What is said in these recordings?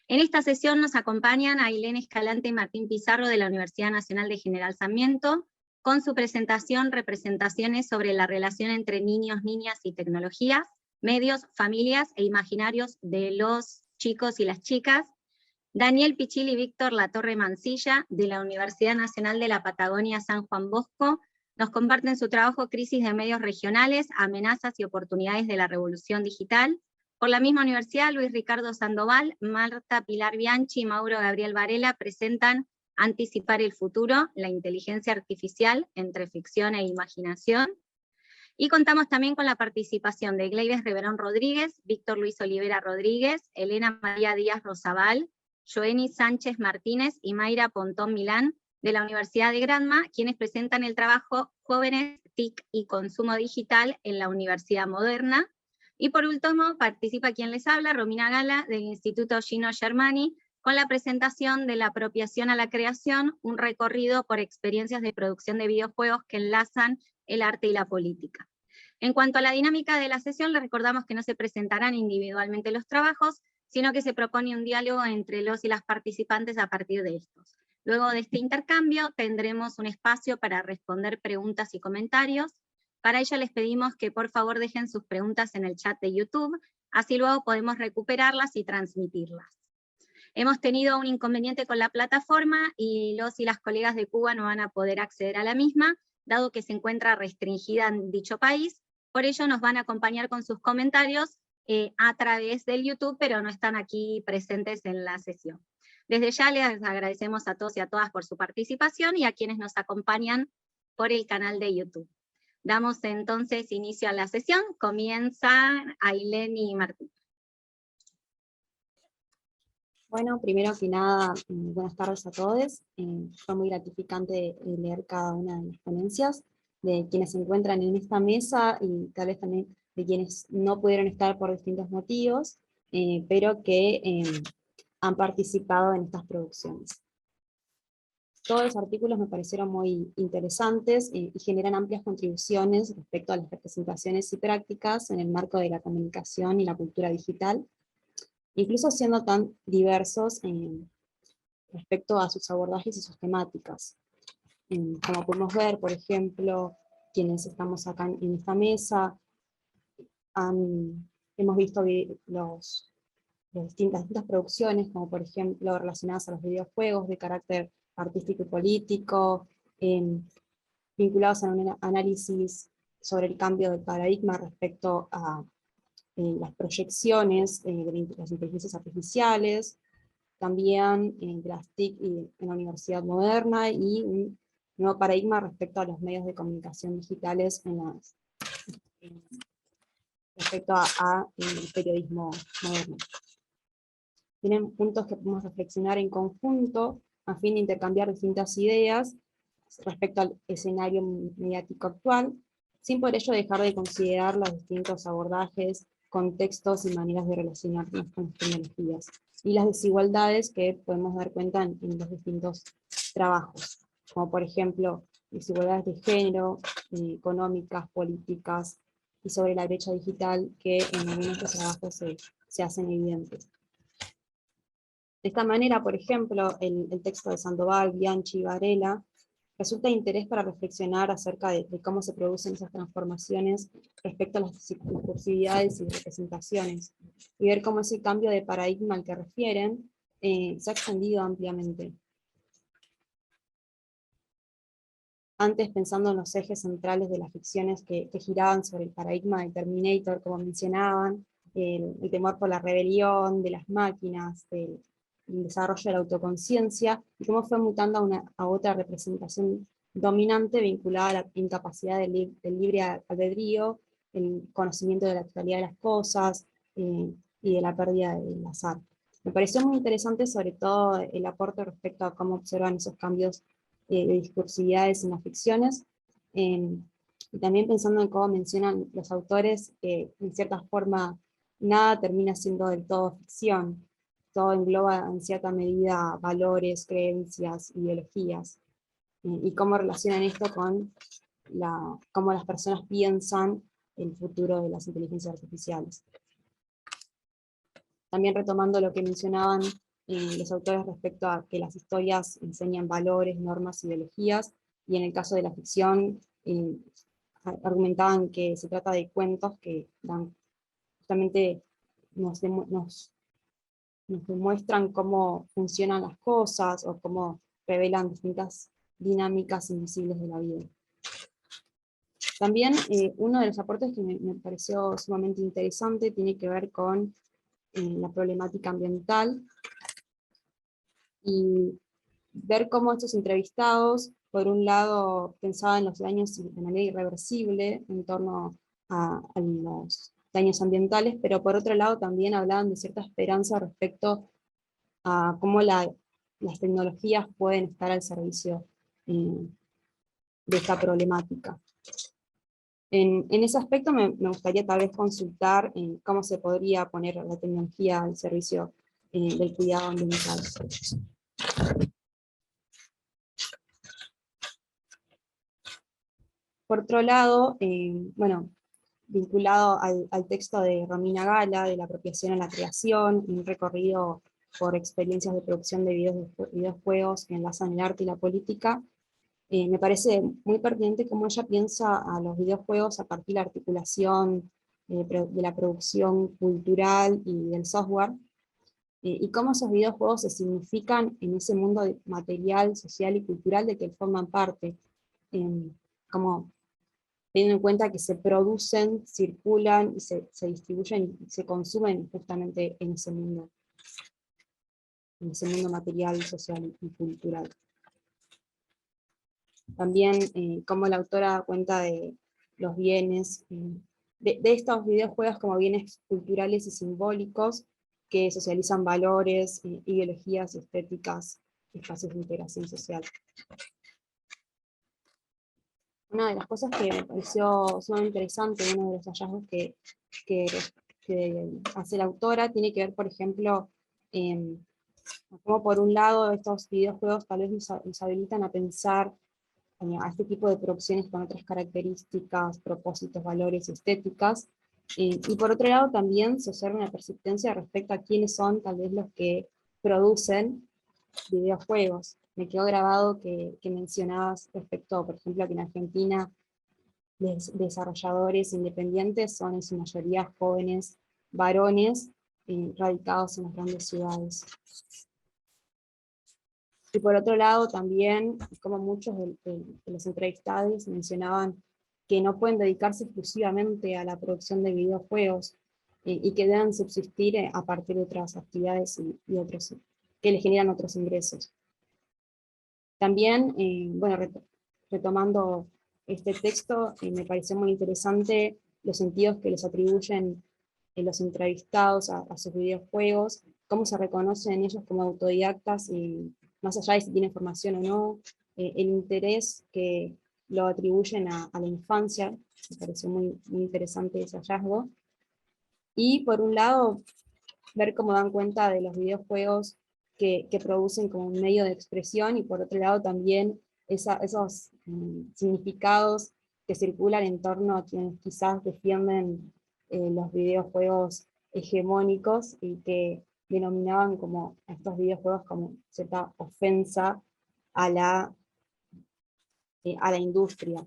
En esta sesión nos acompañan Ailén Escalante y Martín Pizarro de la Universidad Nacional de General Sarmiento, con su presentación Representaciones sobre la relación entre niños, niñas y tecnologías, medios, familias e imaginarios de los chicos y las chicas. Daniel Pichil y Víctor Latorre Mancilla, de la Universidad Nacional de la Patagonia San Juan Bosco, nos comparten su trabajo Crisis de medios regionales, amenazas y oportunidades de la revolución digital. Por la misma universidad, Luis Ricardo Sandoval, Marta Pilar Bianchi y Mauro Gabriel Varela presentan Anticipar el futuro, la inteligencia artificial entre ficción e imaginación. Y contamos también con la participación de Gleides Reverón Rodríguez, Víctor Luis Olivera Rodríguez, Elena María Díaz Rosabal, Joeni Sánchez Martínez y Mayra Pontón Milán, de la Universidad de Granma, quienes presentan el trabajo Jóvenes, TIC y Consumo Digital en la Universidad Moderna. Y por último, participa quien les habla, Romina Gala, del Instituto Gino Germani, con la presentación de La apropiación a la creación, un recorrido por experiencias de producción de videojuegos que enlazan el arte y la política. En cuanto a la dinámica de la sesión, les recordamos que no se presentarán individualmente los trabajos, sino que se propone un diálogo entre los y las participantes a partir de estos. Luego de este intercambio tendremos un espacio para responder preguntas y comentarios. Para ello les pedimos que por favor dejen sus preguntas en el chat de YouTube, así luego podemos recuperarlas y transmitirlas. Hemos tenido un inconveniente con la plataforma y los y las colegas de Cuba no van a poder acceder a la misma, dado que se encuentra restringida en dicho país. Por ello nos van a acompañar con sus comentarios a través del YouTube, pero no están aquí presentes en la sesión. Desde ya les agradecemos a todos y a todas por su participación y a quienes nos acompañan por el canal de YouTube. Damos entonces inicio a la sesión. Comienzan Ailén y Martín. Bueno, primero que nada, buenas tardes a todos. Fue muy gratificante leer cada una de las ponencias de quienes se encuentran en esta mesa y tal vez también de quienes no pudieron estar por distintos motivos, pero que han participado en estas producciones. Todos los artículos me parecieron muy interesantes y generan amplias contribuciones respecto a las representaciones y prácticas en el marco de la comunicación y la cultura digital, incluso siendo tan diversos respecto a sus abordajes y sus temáticas. Como podemos ver, por ejemplo, quienes estamos acá en esta mesa, hemos visto las distintas producciones, como por ejemplo relacionadas a los videojuegos de carácter artístico y político, vinculados a un análisis sobre el cambio de paradigma respecto a las proyecciones de las inteligencias artificiales, también de las TIC en la Universidad Moderna, y un nuevo paradigma respecto a los medios de comunicación digitales respecto a el periodismo moderno. Tienen puntos que podemos reflexionar en conjunto a fin de intercambiar distintas ideas respecto al escenario mediático actual, sin por ello dejar de considerar los distintos abordajes, contextos y maneras de relacionarnos con las tecnologías, y las desigualdades que podemos dar cuenta en los distintos trabajos, como por ejemplo desigualdades de género, económicas, políticas, y sobre la brecha digital que en algunos de estos trabajos se hacen evidentes. De esta manera, por ejemplo, el texto de Sandoval, Bianchi y Varela resulta de interés para reflexionar acerca de cómo se producen esas transformaciones respecto a las discursividades y representaciones, y ver cómo ese cambio de paradigma al que refieren se ha extendido ampliamente. Antes, pensando en los ejes centrales de las ficciones que giraban sobre el paradigma de Terminator, como mencionaban, el temor por la rebelión de las máquinas, el desarrollo de la autoconciencia, y cómo fue mutando a otra representación dominante vinculada a la incapacidad del libre albedrío, el conocimiento de la totalidad de las cosas, y de la pérdida del azar. Me pareció muy interesante sobre todo el aporte respecto a cómo observan esos cambios de discursividades en las ficciones, y también pensando en cómo mencionan los autores que en cierta forma nada termina siendo del todo ficción, todo engloba en cierta medida valores, creencias, ideologías, y cómo relacionan esto con cómo las personas piensan el futuro de las inteligencias artificiales. También retomando lo que mencionaban los autores respecto a que las historias enseñan valores, normas, ideologías, y en el caso de la ficción, argumentaban que se trata de cuentos que dan, justamente nos demuestran cómo funcionan las cosas, o cómo revelan distintas dinámicas invisibles de la vida. También uno de los aportes que me pareció sumamente interesante tiene que ver con la problemática ambiental, y ver cómo estos entrevistados, por un lado, pensaban los daños de manera irreversible en torno a los daños ambientales, pero por otro lado también hablaban de cierta esperanza respecto a cómo las tecnologías pueden estar al servicio de esta problemática. En ese aspecto me gustaría tal vez consultar cómo se podría poner la tecnología al servicio del cuidado ambiental. Por otro lado, bueno, vinculado al texto de Romina Gala, de la apropiación a la creación, un recorrido por experiencias de producción de videojuegos que enlazan el arte y la política, me parece muy pertinente cómo ella piensa a los videojuegos a partir de la articulación de la producción cultural y del software, y cómo esos videojuegos se significan en ese mundo material, social y cultural de que forman parte, como teniendo en cuenta que se producen, circulan y se distribuyen y se consumen justamente en ese mundo material, social y cultural. También cómo la autora da cuenta de los bienes, de estos videojuegos como bienes culturales y simbólicos que socializan valores, ideologías, estéticas, espacios de integración social. Una de las cosas que me pareció sumamente interesante, uno de los hallazgos que hace la autora, tiene que ver, por ejemplo, cómo por un lado estos videojuegos tal vez nos habilitan a pensar a este tipo de producciones con otras características, propósitos, valores, estéticas, y por otro lado también se observa una persistencia respecto a quiénes son tal vez los que producen videojuegos. Me quedó grabado que mencionabas respecto, por ejemplo, que en Argentina los desarrolladores independientes son en su mayoría jóvenes varones radicados en las grandes ciudades. Y por otro lado también, como muchos de los entrevistados mencionaban, que no pueden dedicarse exclusivamente a la producción de videojuegos, y que deben subsistir a partir de otras actividades y otros, que les generan otros ingresos. También, bueno, retomando este texto, me pareció muy interesante los sentidos que les atribuyen los entrevistados a sus videojuegos, cómo se reconocen ellos como autodidactas, más allá de si tienen formación o no, el interés que lo atribuyen a la infancia, me pareció muy, muy interesante ese hallazgo. Y por un lado, ver cómo dan cuenta de los videojuegos que producen como un medio de expresión, y por otro lado también esos significados que circulan en torno a quienes quizás defienden los videojuegos hegemónicos, y que denominaban como a estos videojuegos como cierta ofensa a la industria.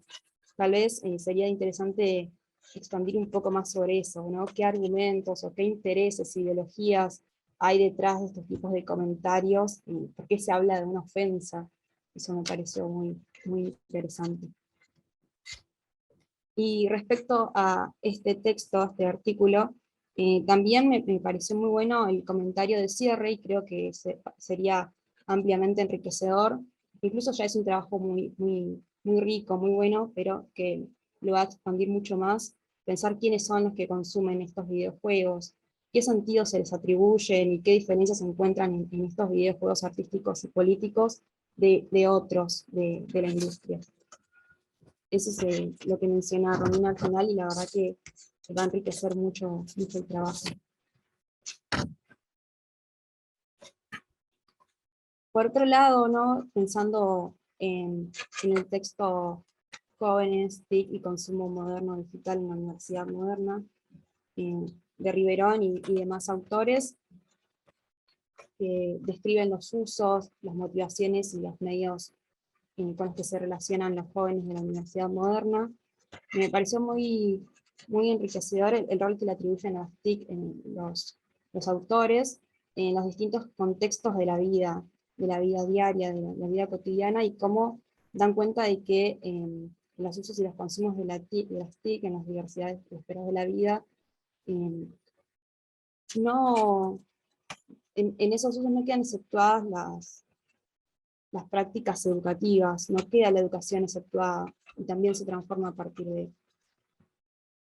Tal vez sería interesante expandir un poco más sobre eso, ¿no? ¿Qué argumentos o qué intereses, ideologías hay detrás de estos tipos de comentarios? ¿Y por qué se habla de una ofensa? Eso me pareció muy, muy interesante. Y respecto a este texto, este artículo, también me pareció muy bueno el comentario de cierre, y creo que sería ampliamente enriquecedor. Incluso ya es un trabajo muy, muy, muy rico, muy bueno, pero que lo va a expandir mucho más. Pensar quiénes son los que consumen estos videojuegos, qué sentidos se les atribuyen y qué diferencias se encuentran en estos videojuegos artísticos y políticos de otros de la industria. Eso es lo que menciona Romina al final, y la verdad que va a enriquecer mucho, mucho el trabajo. Por otro lado, ¿no? Pensando en el texto Jóvenes, TIC y Consumo Moderno Digital en la Universidad Moderna, de Riverón y demás autores, que describen los usos, las motivaciones y los medios con los que se relacionan los jóvenes de la universidad moderna. Me pareció muy enriquecedor el rol que le atribuyen a las TIC en los autores, en los distintos contextos de la vida diaria, de la vida cotidiana, y cómo dan cuenta de que los usos y los consumos de las TIC en las diversidades y esferas de la vida, en esos usos no quedan exceptuadas las prácticas educativas, no queda la educación exceptuada, y también se transforma a partir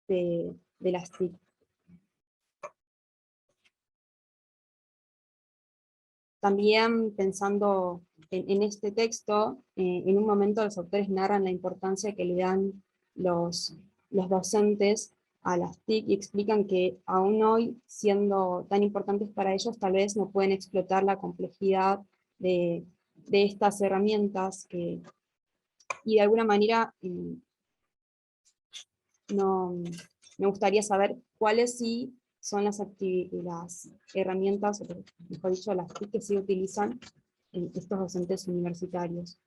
de las TIC. También pensando en este texto, en un momento los autores narran la importancia que le dan los docentes a las TIC y explican que aún hoy, siendo tan importantes para ellos, tal vez no pueden explotar la complejidad de estas herramientas y de alguna manera me gustaría saber cuáles sí son las herramientas, o mejor dicho, las TIC que sí utilizan estos docentes universitarios,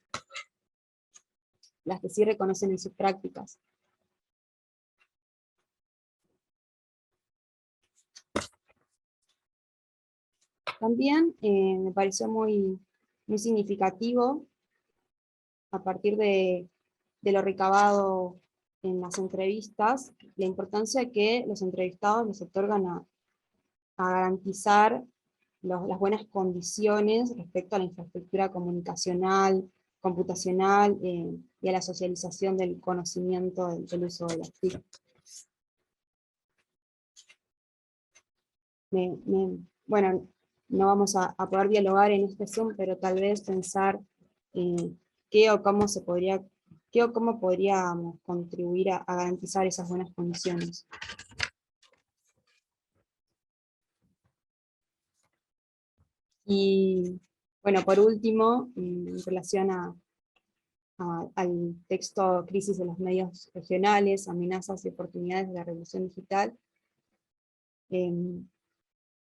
las que sí reconocen en sus prácticas. También me pareció muy significativo, a partir de lo recabado en las entrevistas, la importancia que los entrevistados les otorgan a garantizar las buenas condiciones respecto a la infraestructura comunicacional, computacional, y a la socialización del conocimiento del uso de las TIC. Bueno, no vamos a poder dialogar en este Zoom, pero tal vez pensar qué o cómo podríamos contribuir a garantizar esas buenas condiciones. Y bueno, por último, en relación al texto Crisis de los medios regionales, amenazas y oportunidades de la revolución digital,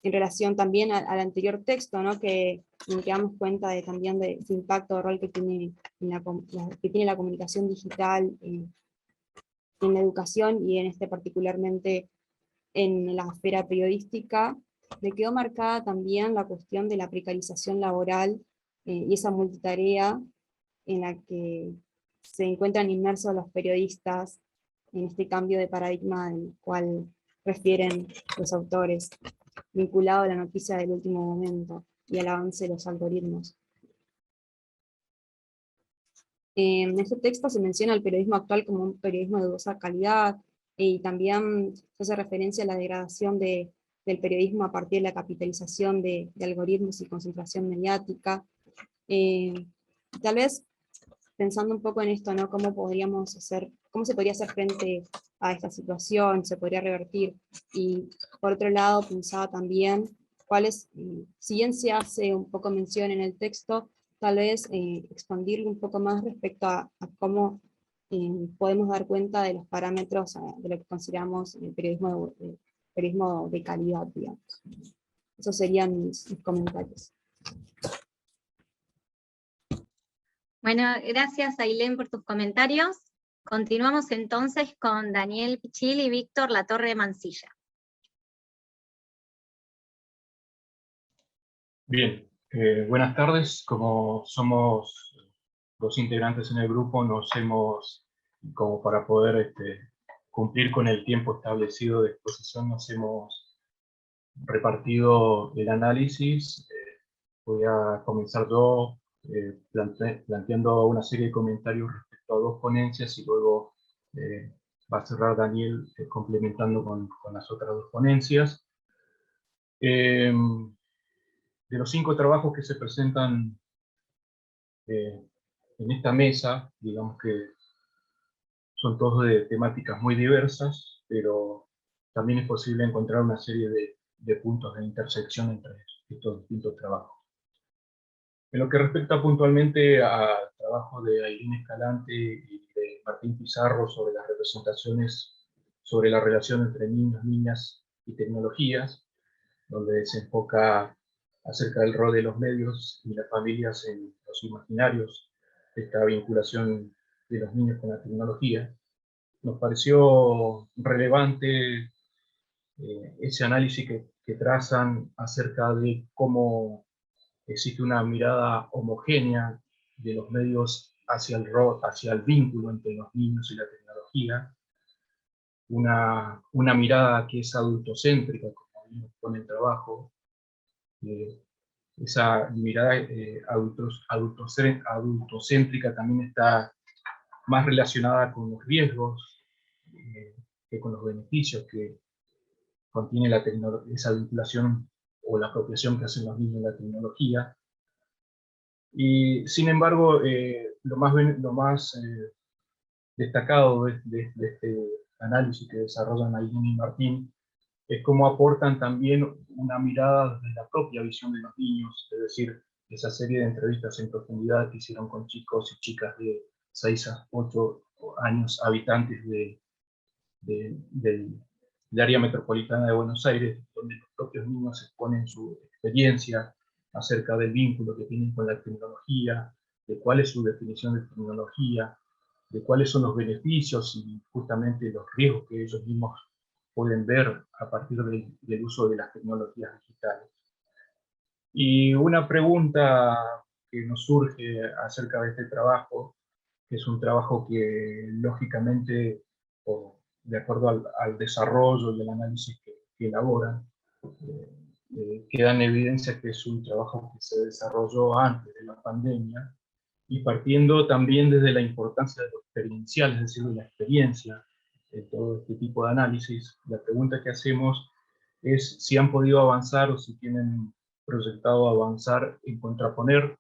en relación también al anterior texto, ¿no? en el que damos cuenta también de ese impacto de rol que tiene, que tiene la comunicación digital en la educación, y en particularmente en la esfera periodística. Me quedó marcada también la cuestión de la precarización laboral y esa multitarea en la que se encuentran inmersos los periodistas en este cambio de paradigma al cual refieren los autores, vinculado a la noticia del último momento y al avance de los algoritmos. En este texto se menciona el periodismo actual como un periodismo de dudosa calidad, y también se hace referencia a la degradación del periodismo a partir de la capitalización de algoritmos y concentración mediática. Tal vez pensando un poco en esto, ¿no? ¿Cómo se podría hacer frente a esta situación? ¿Se podría revertir? Y por otro lado, pensaba también si bien se hace un poco mención en el texto, tal vez expandirlo un poco más respecto a cómo podemos dar cuenta de los parámetros de lo que consideramos el periodismo de calidad, digamos. Esos serían mis comentarios. Bueno, gracias Ailén por tus comentarios. Continuamos entonces con Daniel Pichil y Víctor Latorre Mancilla. Bien, buenas tardes. Como somos dos integrantes en el grupo, como para poder cumplir con el tiempo establecido de exposición, nos hemos repartido el análisis. Voy a comenzar yo planteando una serie de comentarios respecto a dos ponencias, y luego va a cerrar Daniel complementando con las otras dos ponencias. De los 5 trabajos que se presentan en esta mesa, digamos que son todos de temáticas muy diversas, pero también es posible encontrar una serie de puntos de intersección entre estos distintos trabajos. En lo que respecta puntualmente al trabajo de Ailén Escalante y de Martín Pizarro sobre las representaciones sobre la relación entre niños, niñas y tecnologías, donde se enfoca acerca del rol de los medios y las familias en los imaginarios, esta vinculación de los niños con la tecnología. Nos pareció relevante ese análisis que trazan acerca de cómo existe una mirada homogénea de los medios hacia hacia el vínculo entre los niños y la tecnología, una mirada que es adultocéntrica, como vimos con el trabajo, esa mirada adultocéntrica también está más relacionada con los riesgos que con los beneficios que contiene esa vinculación o la apropiación que hacen los niños de la tecnología. Y sin embargo, lo más destacado de este análisis que desarrollan Ailén y Martín es cómo aportan también una mirada desde la propia visión de los niños, es decir, esa serie de entrevistas en profundidad que hicieron con chicos y chicas de 6 a 8 años, habitantes del área metropolitana de Buenos Aires, donde los propios niños exponen su experiencia acerca del vínculo que tienen con la tecnología, de cuál es su definición de tecnología, de cuáles son los beneficios y justamente los riesgos que ellos mismos pueden ver a partir del uso de las tecnologías digitales. Y una pregunta que nos surge acerca de este trabajo, que es un trabajo que lógicamente, de acuerdo al desarrollo y al análisis que elaboran, queda en evidencia que es un trabajo que se desarrolló antes de la pandemia, y partiendo también desde la importancia de lo experiencial, es decir, de la experiencia de todo este tipo de análisis, la pregunta que hacemos es si han podido avanzar o si tienen proyectado avanzar en contraponer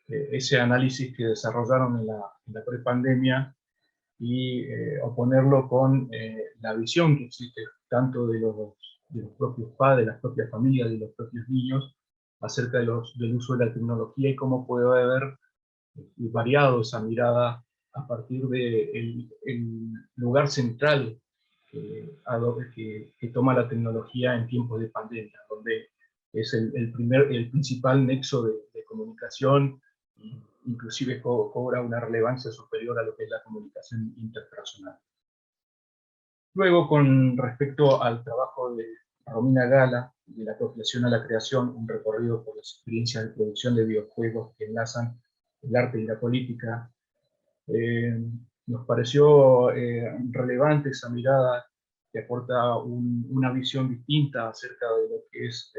ese análisis que desarrollaron en la prepandemia y oponerlo con la visión que existe tanto de los propios padres, de las propias familias, de los propios niños, acerca del uso de la tecnología y cómo puede haber variado esa mirada a partir del lugar central que toma la tecnología en tiempos de pandemia, donde es el principal nexo de comunicación, inclusive cobra una relevancia superior a lo que es la comunicación interpersonal. Luego, con respecto al trabajo de Romina Gala, de la apropiación a la creación, un recorrido por las experiencias de producción de videojuegos que enlazan el arte y la política, nos pareció relevante esa mirada que aporta una visión distinta acerca de lo que es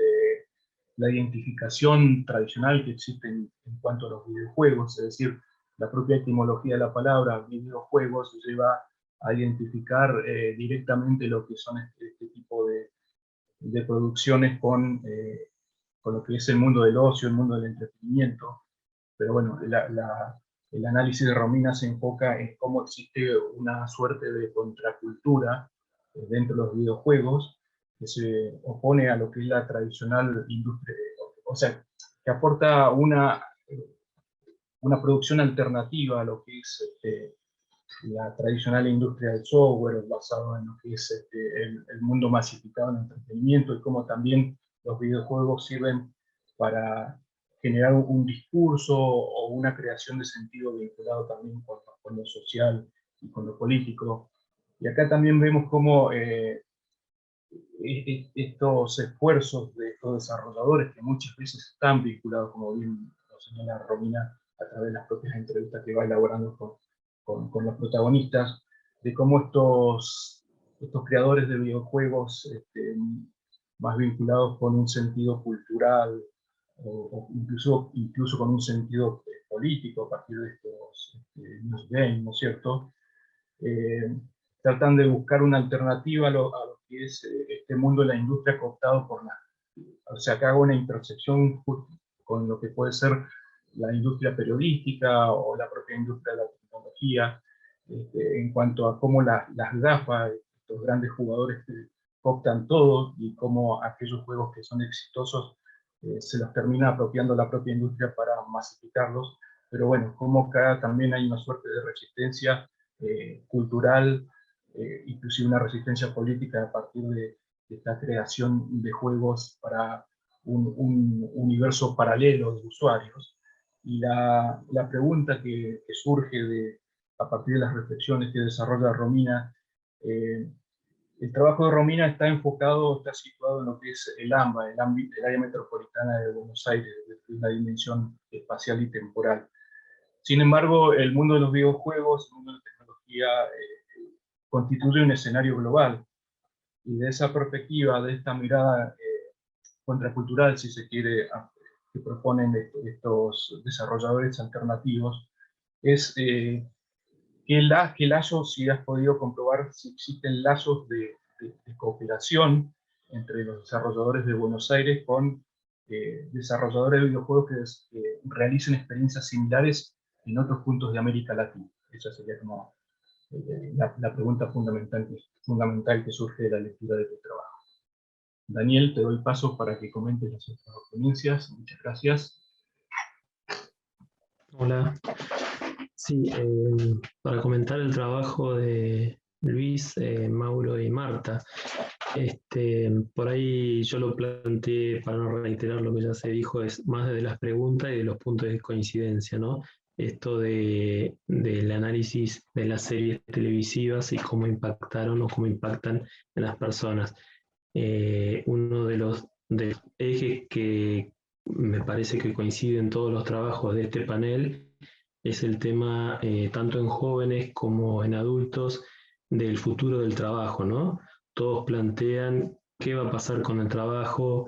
la identificación tradicional que existe en cuanto a los videojuegos, es decir, la propia etimología de la palabra videojuegos lleva a identificar directamente lo que son este tipo de producciones con lo que es el mundo del ocio, el mundo del entretenimiento. Pero bueno, el análisis de Romina se enfoca en cómo existe una suerte de contracultura dentro de los videojuegos que se opone a lo que es la tradicional industria, o sea, que aporta una producción alternativa a lo que es la tradicional industria del software, basado en lo que es el mundo masificado en entretenimiento, y cómo también los videojuegos sirven para generar un discurso o una creación de sentido vinculado también con lo social y con lo político. Y acá también vemos cómo estos esfuerzos de estos desarrolladores, que muchas veces están vinculados, como bien lo señala Romina, a través de las propias entrevistas que va elaborando con los protagonistas, de cómo estos creadores de videojuegos más vinculados con un sentido cultural o incluso con un sentido político a partir de estos news games, ¿no es cierto? Tratan de buscar una alternativa a lo que es este mundo de la industria cooptado por o sea, que haga una intersección con lo que puede ser la industria periodística o la propia industria de la tecnología, en cuanto a cómo las gafas, estos grandes jugadores que cooptan todo, y cómo aquellos juegos que son exitosos se los termina apropiando la propia industria para masificarlos. Pero bueno, como acá también hay una suerte de resistencia cultural, inclusive una resistencia política a partir de esta creación de juegos para un universo paralelo de usuarios. Y la pregunta que surge a partir de las reflexiones que desarrolla Romina, el trabajo de Romina está situado en lo que es el AMBA, el área metropolitana de Buenos Aires, desde la dimensión espacial y temporal. Sin embargo, el mundo de los videojuegos, el mundo de la tecnología, constituye un escenario global. Y de esa perspectiva, de esta mirada contracultural, si se quiere, que proponen estos desarrolladores alternativos, es qué lazos, si has podido comprobar si existen lazos de cooperación entre los desarrolladores de Buenos Aires con desarrolladores de videojuegos que realicen experiencias similares en otros puntos de América Latina. Esa sería como la pregunta fundamental que surge de la lectura de tu trabajo. Daniel, te doy paso para que comentes las otras ponencias. Muchas gracias. Hola. Sí, para comentar el trabajo de Luis, Mauro y Marta. Por ahí yo lo planteé, para no reiterar lo que ya se dijo, es más de las preguntas y de los puntos de coincidencia, ¿no? Esto del análisis de las series televisivas y cómo impactaron o cómo impactan en las personas. Uno de los ejes que me parece que coincide en todos los trabajos de este panel es el tema, tanto en jóvenes como en adultos, del futuro del trabajo, ¿no? Todos plantean qué va a pasar con el trabajo,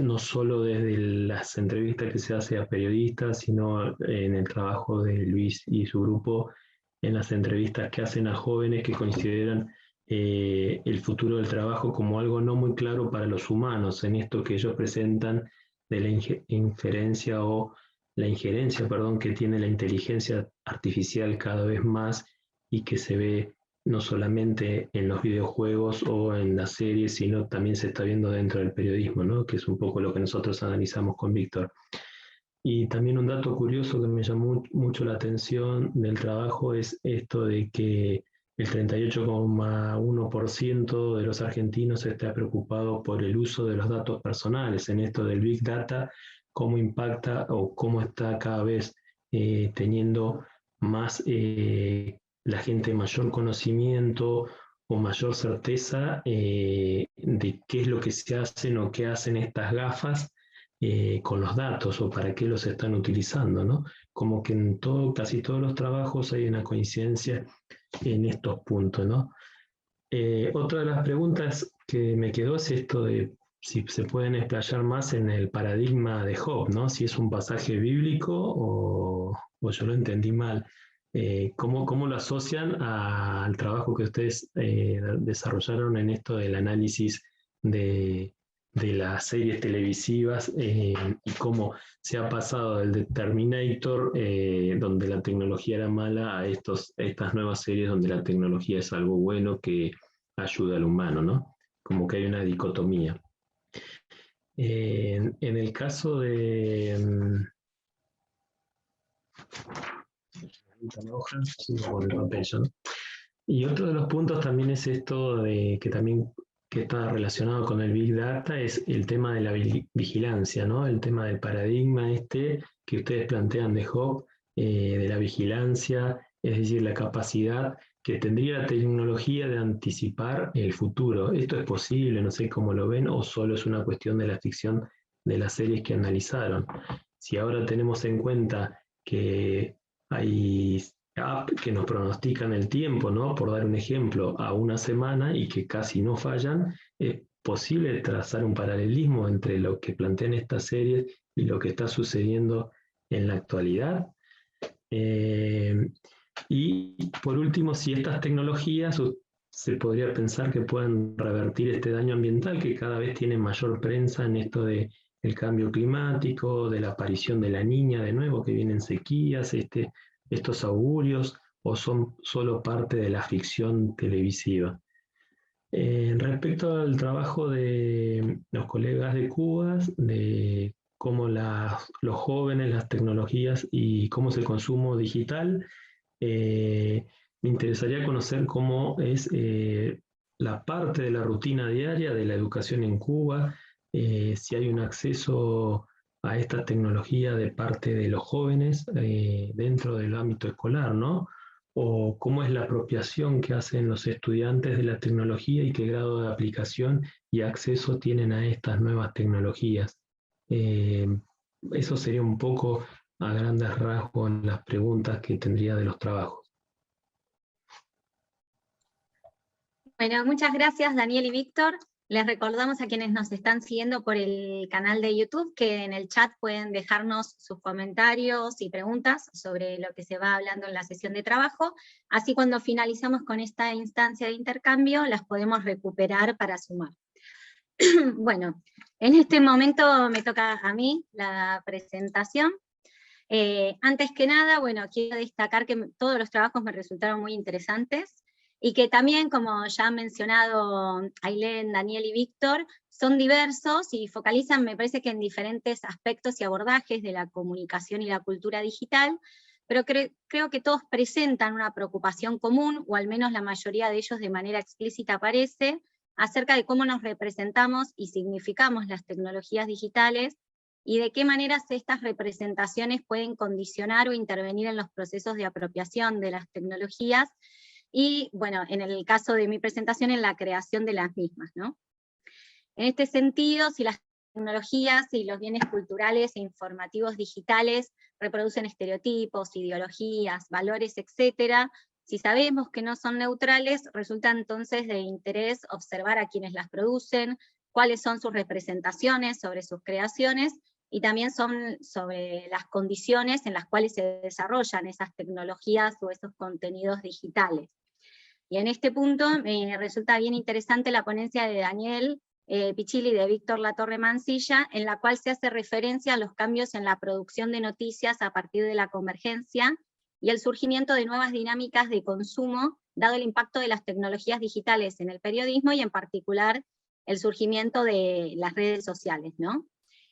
no solo desde las entrevistas que se hace a periodistas, sino en el trabajo de Luis y su grupo, en las entrevistas que hacen a jóvenes que consideran el futuro del trabajo como algo no muy claro para los humanos, en esto que ellos presentan de la injerencia que tiene la inteligencia artificial cada vez más y que se ve no solamente en los videojuegos o en las series, sino también se está viendo dentro del periodismo, ¿no? Que es un poco lo que nosotros analizamos con Víctor. Y también un dato curioso que me llamó mucho la atención del trabajo es esto de que el 38,1% de los argentinos está preocupado por el uso de los datos personales, en esto del Big Data, cómo impacta o cómo está cada vez teniendo más la gente mayor conocimiento o mayor certeza de qué es lo que se hacen o qué hacen estas gafas con los datos o para qué los están utilizando, ¿no? Como que en casi todos los trabajos hay una coincidencia en estos puntos, ¿no? Otra de las preguntas que me quedó es esto de si se pueden explayar más en el paradigma de Job, ¿no? Si es un pasaje bíblico o yo lo entendí mal. ¿Cómo lo asocian al trabajo que ustedes desarrollaron en esto del análisis de las series televisivas y cómo se ha pasado del Terminator, donde la tecnología era mala, a estas nuevas series donde la tecnología es algo bueno que ayuda al humano, ¿no? Como que hay una dicotomía. En el caso de... Y otro de los puntos también es esto de que también que está relacionado con el Big Data, es el tema de la vigilancia, ¿no? El tema del paradigma que ustedes plantean de Job, de la vigilancia, es decir, la capacidad que tendría la tecnología de anticipar el futuro. ¿Esto es posible? No sé cómo lo ven, o solo es una cuestión de la ficción de las series que analizaron. Si ahora tenemos en cuenta que hay apps que nos pronostican el tiempo, ¿no? Por dar un ejemplo, a una semana y que casi no fallan, es posible trazar un paralelismo entre lo que plantean estas series y lo que está sucediendo en la actualidad. Y por último, si estas tecnologías se podría pensar que pueden revertir este daño ambiental que cada vez tiene mayor prensa en esto del cambio climático, de la aparición de la niña de nuevo, que vienen sequías, estos augurios, o son solo parte de la ficción televisiva. Respecto al trabajo de los colegas de Cuba, de cómo los jóvenes, las tecnologías y cómo es el consumo digital, me interesaría conocer cómo es la parte de la rutina diaria de la educación en Cuba, si hay un acceso a esta tecnología de parte de los jóvenes dentro del ámbito escolar, ¿no? O cómo es la apropiación que hacen los estudiantes de la tecnología y qué grado de aplicación y acceso tienen a estas nuevas tecnologías. Eso sería un poco a grandes rasgos las preguntas que tendría de los trabajos. Bueno, muchas gracias Daniel y Víctor. Les recordamos a quienes nos están siguiendo por el canal de YouTube que en el chat pueden dejarnos sus comentarios y preguntas sobre lo que se va hablando en la sesión de trabajo. Así cuando finalizamos con esta instancia de intercambio, las podemos recuperar para sumar. Bueno, en este momento me toca a mí la presentación. Antes que nada, bueno, quiero destacar que todos los trabajos me resultaron muy interesantes, y que también, como ya han mencionado Ailén, Daniel y Víctor, son diversos y focalizan, me parece que en diferentes aspectos y abordajes de la comunicación y la cultura digital, pero creo que todos presentan una preocupación común, o al menos la mayoría de ellos de manera explícita aparece, acerca de cómo nos representamos y significamos las tecnologías digitales, y de qué maneras estas representaciones pueden condicionar o intervenir en los procesos de apropiación de las tecnologías, y bueno, en el caso de mi presentación, en la creación de las mismas, ¿no? En este sentido, si las tecnologías y los bienes culturales e informativos digitales reproducen estereotipos, ideologías, valores, etc., si sabemos que no son neutrales, resulta entonces de interés observar a quienes las producen, cuáles son sus representaciones sobre sus creaciones, y también son sobre las condiciones en las cuales se desarrollan esas tecnologías o esos contenidos digitales. Y en este punto me resulta bien interesante la ponencia de Daniel Pichilli y de Víctor Latorre Mancilla, en la cual se hace referencia a los cambios en la producción de noticias a partir de la convergencia, y el surgimiento de nuevas dinámicas de consumo, dado el impacto de las tecnologías digitales en el periodismo, y en particular el surgimiento de las redes sociales, ¿no?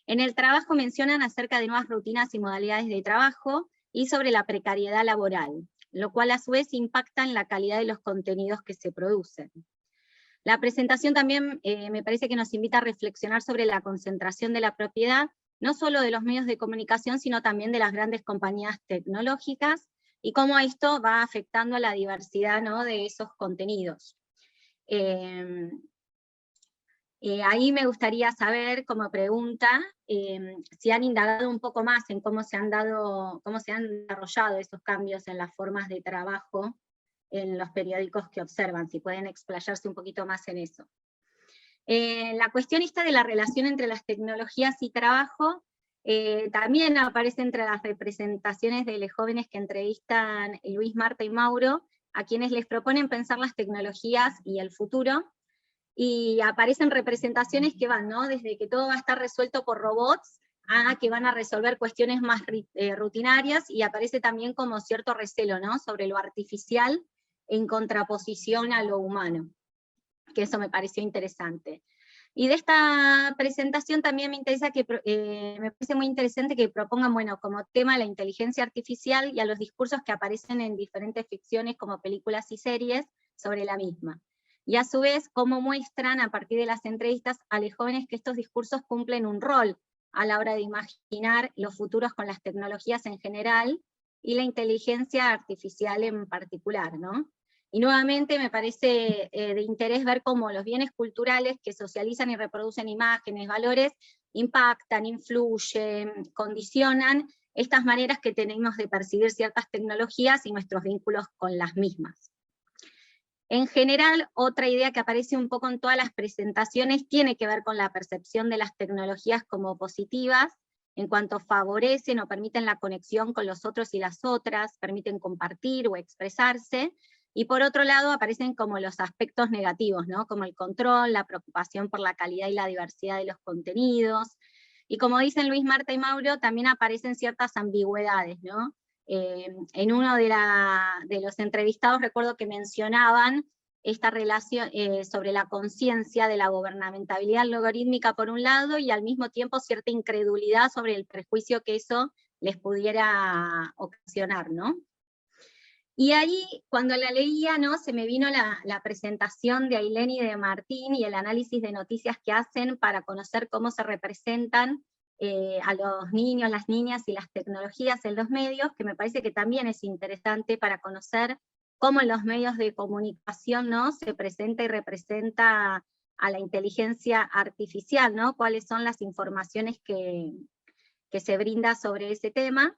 En el trabajo mencionan acerca de nuevas rutinas y modalidades de trabajo, y sobre la precariedad laboral, lo cual a su vez impacta en la calidad de los contenidos que se producen. La presentación también me parece que nos invita a reflexionar sobre la concentración de la propiedad, no solo de los medios de comunicación, sino también de las grandes compañías tecnológicas, y cómo esto va afectando a la diversidad, ¿no?, de esos contenidos. Ahí me gustaría saber, como pregunta, si han indagado un poco más en cómo se han desarrollado esos cambios en las formas de trabajo en los periódicos que observan, si pueden explayarse un poquito más en eso. La cuestión esta de la relación entre las tecnologías y trabajo también aparece entre las representaciones de los jóvenes que entrevistan Luis, Marta y Mauro, a quienes les proponen pensar las tecnologías y el futuro, y aparecen representaciones que van, ¿no?, desde que todo va a estar resuelto por robots, a que van a resolver cuestiones más rutinarias, y aparece también como cierto recelo, ¿no?, sobre lo artificial en contraposición a lo humano, que eso me pareció interesante. Y de esta presentación también me parece muy interesante que propongan, bueno, como tema la inteligencia artificial y a los discursos que aparecen en diferentes ficciones como películas y series sobre la misma. Y a su vez, cómo muestran a partir de las entrevistas a los jóvenes que estos discursos cumplen un rol a la hora de imaginar los futuros con las tecnologías en general y la inteligencia artificial en particular, ¿no? Y nuevamente me parece de interés ver cómo los bienes culturales que socializan y reproducen imágenes, valores, impactan, influyen, condicionan estas maneras que tenemos de percibir ciertas tecnologías y nuestros vínculos con las mismas. En general, otra idea que aparece un poco en todas las presentaciones tiene que ver con la percepción de las tecnologías como positivas, en cuanto favorecen o permiten la conexión con los otros y las otras, permiten compartir o expresarse, y por otro lado aparecen como los aspectos negativos, ¿no?, como el control, la preocupación por la calidad y la diversidad de los contenidos, y como dicen Luis, Marta y Mauro, también aparecen ciertas ambigüedades, ¿no? En uno de los entrevistados recuerdo que mencionaban esta relación sobre la conciencia de la gobernamentabilidad algorítmica por un lado, y al mismo tiempo cierta incredulidad sobre el prejuicio que eso les pudiera ocasionar, ¿no? Y ahí, cuando la leía, ¿no? Se me vino la presentación de Ailén y de Martín y el análisis de noticias que hacen para conocer cómo se representan a los niños, las niñas y las tecnologías en los medios, que me parece que también es interesante para conocer cómo en los medios de comunicación, ¿no? Se presenta y representa a la inteligencia artificial, ¿no? Cuáles son las informaciones que se brinda sobre ese tema.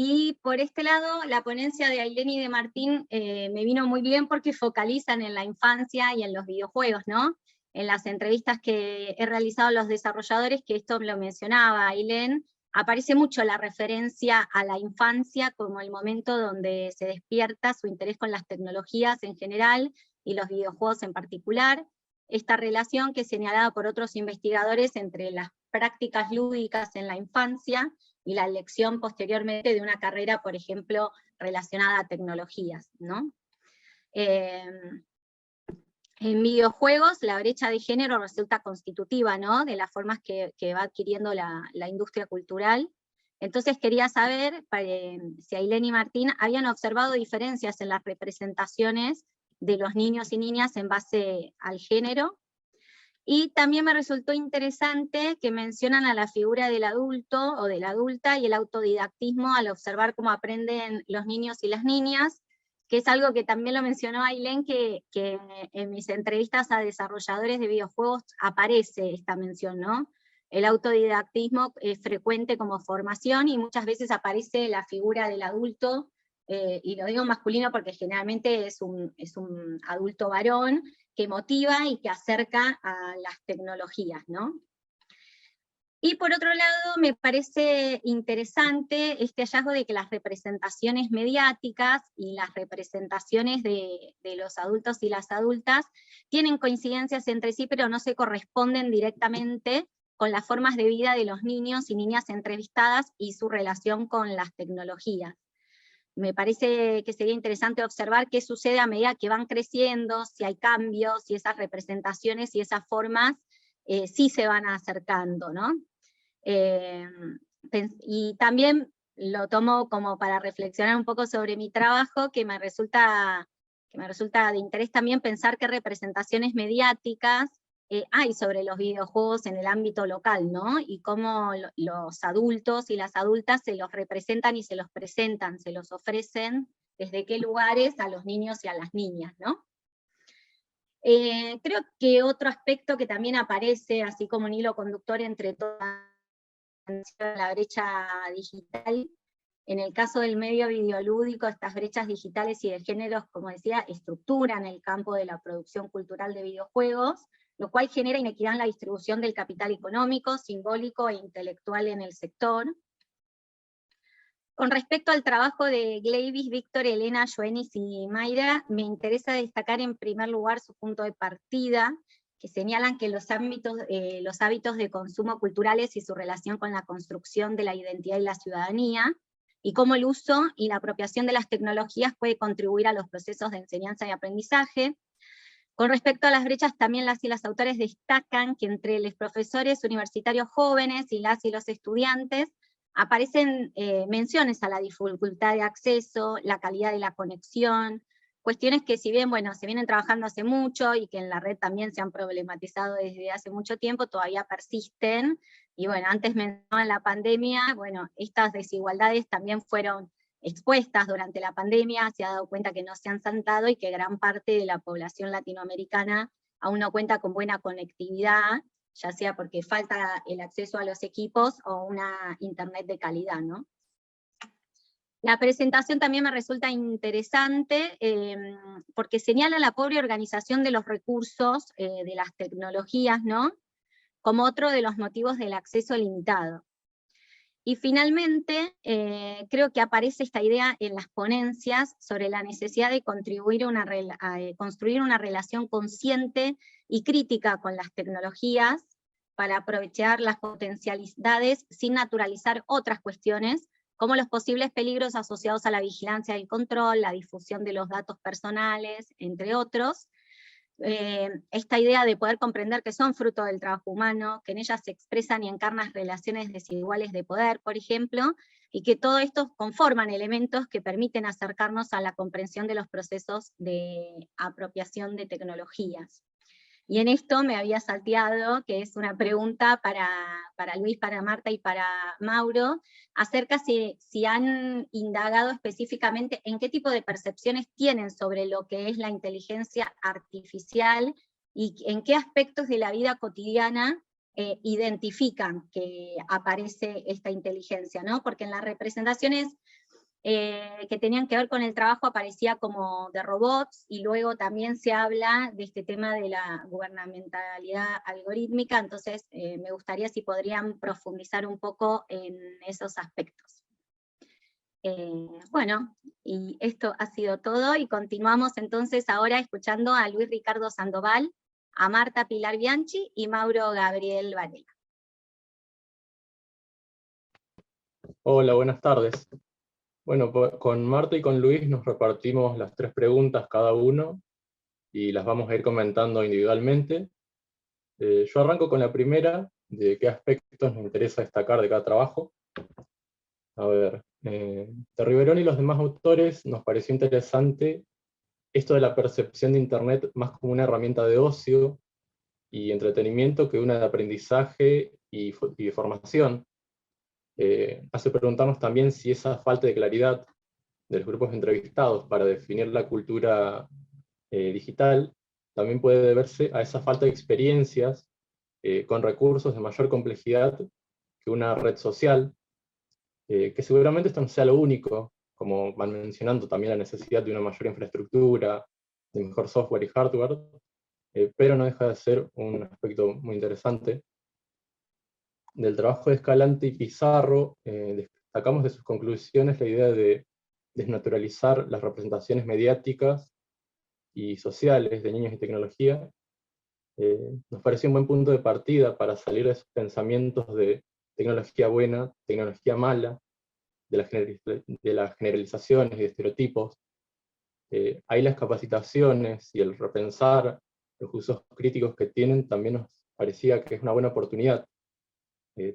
Y por este lado, la ponencia de Ailén y de Martín me vino muy bien porque focalizan en la infancia y en los videojuegos, ¿no? En las entrevistas que he realizado a los desarrolladores, que esto lo mencionaba Ailén, aparece mucho la referencia a la infancia como el momento donde se despierta su interés con las tecnologías en general y los videojuegos en particular. Esta relación que es señalada por otros investigadores entre las prácticas lúdicas en la infancia y la elección posteriormente de una carrera, por ejemplo, relacionada a tecnologías, ¿no? En videojuegos, la brecha de género resulta constitutiva, ¿no? De las formas que va adquiriendo la industria cultural. Entonces quería saber si Ailén y Martín habían observado diferencias en las representaciones de los niños y niñas en base al género. Y también me resultó interesante que mencionan a la figura del adulto o de la adulta y el autodidactismo al observar cómo aprenden los niños y las niñas, que es algo que también lo mencionó Ailén, que en mis entrevistas a desarrolladores de videojuegos aparece esta mención, ¿no? El autodidactismo es frecuente como formación y muchas veces aparece la figura del adulto, y lo digo masculino porque generalmente es un adulto varón, que motiva y que acerca a las tecnologías, ¿no? Y por otro lado, me parece interesante este hallazgo de que las representaciones mediáticas y las representaciones de los adultos y las adultas tienen coincidencias entre sí, pero no se corresponden directamente con las formas de vida de los niños y niñas entrevistadas y su relación con las tecnologías. Me parece que sería interesante observar qué sucede a medida que van creciendo, si hay cambios, si esas representaciones y esas formas sí se van acercando, ¿no? Y también lo tomo como para reflexionar un poco sobre mi trabajo, que me resulta de interés también pensar qué representaciones mediáticas hay sobre los videojuegos en el ámbito local, ¿no? Y cómo los adultos y las adultas se los representan y se los presentan, se los ofrecen, desde qué lugares a los niños y a las niñas, ¿no? Creo que otro aspecto que también aparece, así como un hilo conductor entre toda la brecha digital, en el caso del medio videolúdico, estas brechas digitales y de géneros, como decía, estructuran el campo de la producción cultural de videojuegos, lo cual genera inequidad en la distribución del capital económico, simbólico e intelectual en el sector. Con respecto al trabajo de Gleivis, Víctor, Elena, Joenis y Mayra, me interesa destacar en primer lugar su punto de partida, que señalan que los hábitos de consumo culturales y su relación con la construcción de la identidad y la ciudadanía, y cómo el uso y la apropiación de las tecnologías puede contribuir a los procesos de enseñanza y aprendizaje. Con respecto a las brechas, también las y los autores destacan que entre los profesores universitarios jóvenes y las y los estudiantes aparecen menciones a la dificultad de acceso, la calidad de la conexión, cuestiones que si bien, bueno, se vienen trabajando hace mucho y que en la red también se han problematizado desde hace mucho tiempo, todavía persisten, y bueno, antes mencionaban la pandemia, bueno, estas desigualdades también fueron expuestas durante la pandemia, se ha dado cuenta que no se han santado y que gran parte de la población latinoamericana aún no cuenta con buena conectividad, ya sea porque falta el acceso a los equipos o una internet de calidad, ¿no? La presentación también me resulta interesante porque señala la pobre organización de los recursos de las tecnologías, ¿no? Como otro de los motivos del acceso limitado. Y finalmente, creo que aparece esta idea en las ponencias sobre la necesidad de contribuir a construir una relación consciente y crítica con las tecnologías para aprovechar las potencialidades sin naturalizar otras cuestiones, como los posibles peligros asociados a la vigilancia y el control, la difusión de los datos personales, entre otros. Esta idea de poder comprender que son fruto del trabajo humano, que en ellas se expresan y encarnan relaciones desiguales de poder, por ejemplo, y que todo esto conforman elementos que permiten acercarnos a la comprensión de los procesos de apropiación de tecnologías. Y en esto me había salteado, que es una pregunta para Luis, para Marta y para Mauro, acerca si han indagado específicamente en qué tipo de percepciones tienen sobre lo que es la inteligencia artificial y en qué aspectos de la vida cotidiana identifican que aparece esta inteligencia, ¿no? Porque en las representaciones que tenían que ver con el trabajo aparecía como de robots, y luego también se habla de este tema de la gubernamentalidad algorítmica, entonces me gustaría si podrían profundizar un poco en esos aspectos. Bueno, y esto ha sido todo, y continuamos entonces ahora escuchando a Luis Ricardo Sandoval, a Marta Pilar Bianchi y Mauro Gabriel Varela. Hola, buenas tardes. Bueno, con Marta y con Luis nos repartimos las 3 preguntas cada uno y las vamos a ir comentando individualmente. Yo arranco con la primera, de qué aspectos nos interesa destacar de cada trabajo. A ver, de Riverón y los demás autores nos pareció interesante esto de la percepción de Internet más como una herramienta de ocio y entretenimiento que una de aprendizaje y de formación. Hace preguntarnos también si esa falta de claridad de los grupos entrevistados para definir la cultura digital también puede deberse a esa falta de experiencias con recursos de mayor complejidad que una red social, que seguramente esto no sea lo único, como van mencionando también la necesidad de una mayor infraestructura, de mejor software y hardware, pero no deja de ser un aspecto muy interesante. Del trabajo de Escalante y Pizarro, destacamos de sus conclusiones la idea de desnaturalizar las representaciones mediáticas y sociales de niños y tecnología. Nos pareció un buen punto de partida para salir de esos pensamientos de tecnología buena, tecnología mala, de las generalizaciones y estereotipos. Ahí las capacitaciones y el repensar los usos críticos que tienen también nos parecía que es una buena oportunidad,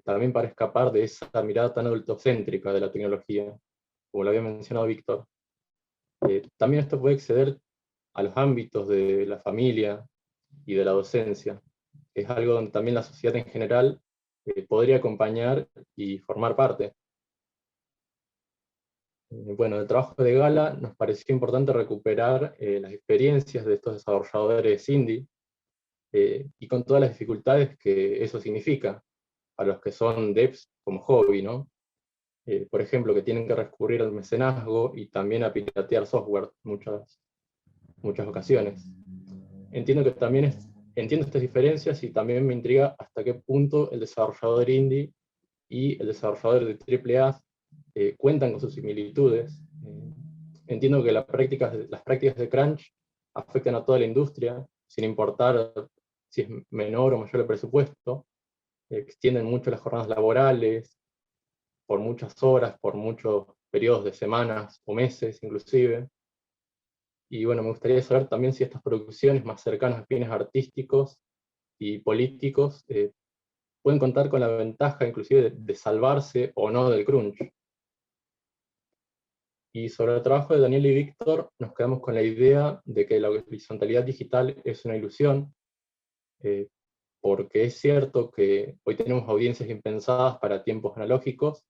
también para escapar de esa mirada tan adultocéntrica de la tecnología, como lo había mencionado Víctor. También esto puede exceder a los ámbitos de la familia y de la docencia, que es algo donde también la sociedad en general podría acompañar y formar parte. Bueno, del trabajo de Gala nos pareció importante recuperar las experiencias de estos desarrolladores indie, y con todas las dificultades que eso significa a los que son devs como hobby, ¿no? Por ejemplo, que tienen que recurrir al mecenazgo y también a piratear software muchas ocasiones. Entiendo estas diferencias, y también me intriga hasta qué punto el desarrollador indie y el desarrollador de AAA cuentan con sus similitudes. Entiendo que las prácticas de crunch afectan a toda la industria, sin importar si es menor o mayor el presupuesto. Extienden mucho las jornadas laborales, por muchas horas, por muchos periodos de semanas o meses inclusive. Y bueno, me gustaría saber también si estas producciones más cercanas a fines artísticos y políticos pueden contar con la ventaja inclusive de salvarse o no del crunch. Y sobre el trabajo de Daniel y Víctor, nos quedamos con la idea de que la horizontalidad digital es una ilusión, porque es cierto que hoy tenemos audiencias impensadas para tiempos analógicos,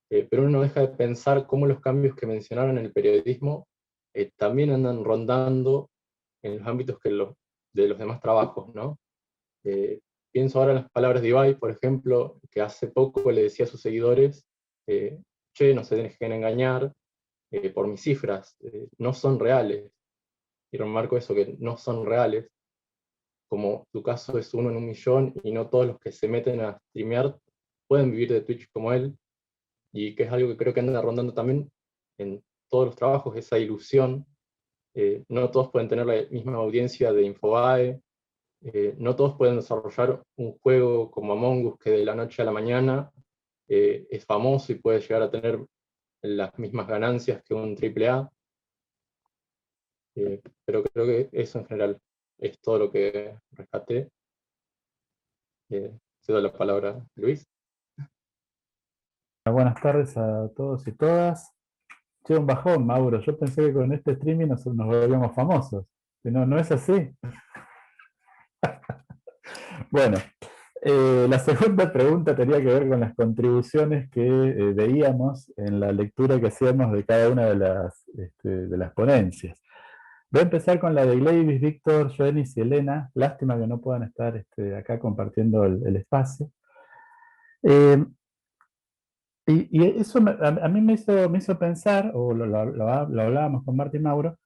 pero uno no deja de pensar cómo los cambios que mencionaron en el periodismo también andan rondando en los ámbitos de los demás trabajos, ¿no? Pienso ahora en las palabras de Ibai, por ejemplo, que hace poco le decía a sus seguidores, che, no se dejen engañar por mis cifras, no son reales. Y remarco eso, que no son reales, como tu caso es 1 en 1.000.000, y no todos los que se meten a streamear pueden vivir de Twitch como él, y que es algo que creo que anda rondando también en todos los trabajos, esa ilusión. No todos pueden tener la misma audiencia de Infobae, no todos pueden desarrollar un juego como Among Us que de la noche a la mañana es famoso y puede llegar a tener las mismas ganancias que un AAA. Pero creo que eso en general es todo lo que rescaté. Cedo la palabra a Luis. Buenas tardes a todos y todas. Che, un bajón, Mauro. Yo pensé que con este streaming nos volvíamos famosos. Que no, no es así. Bueno, la segunda pregunta tenía que ver con las contribuciones que veíamos en la lectura que hacíamos de cada una de las ponencias. Voy a empezar con la de Gleivis, Víctor, Joenis y Elena. Lástima que no puedan estar acá compartiendo el espacio. Y eso a mí me hizo pensar, o lo hablábamos con Marta y Mauro,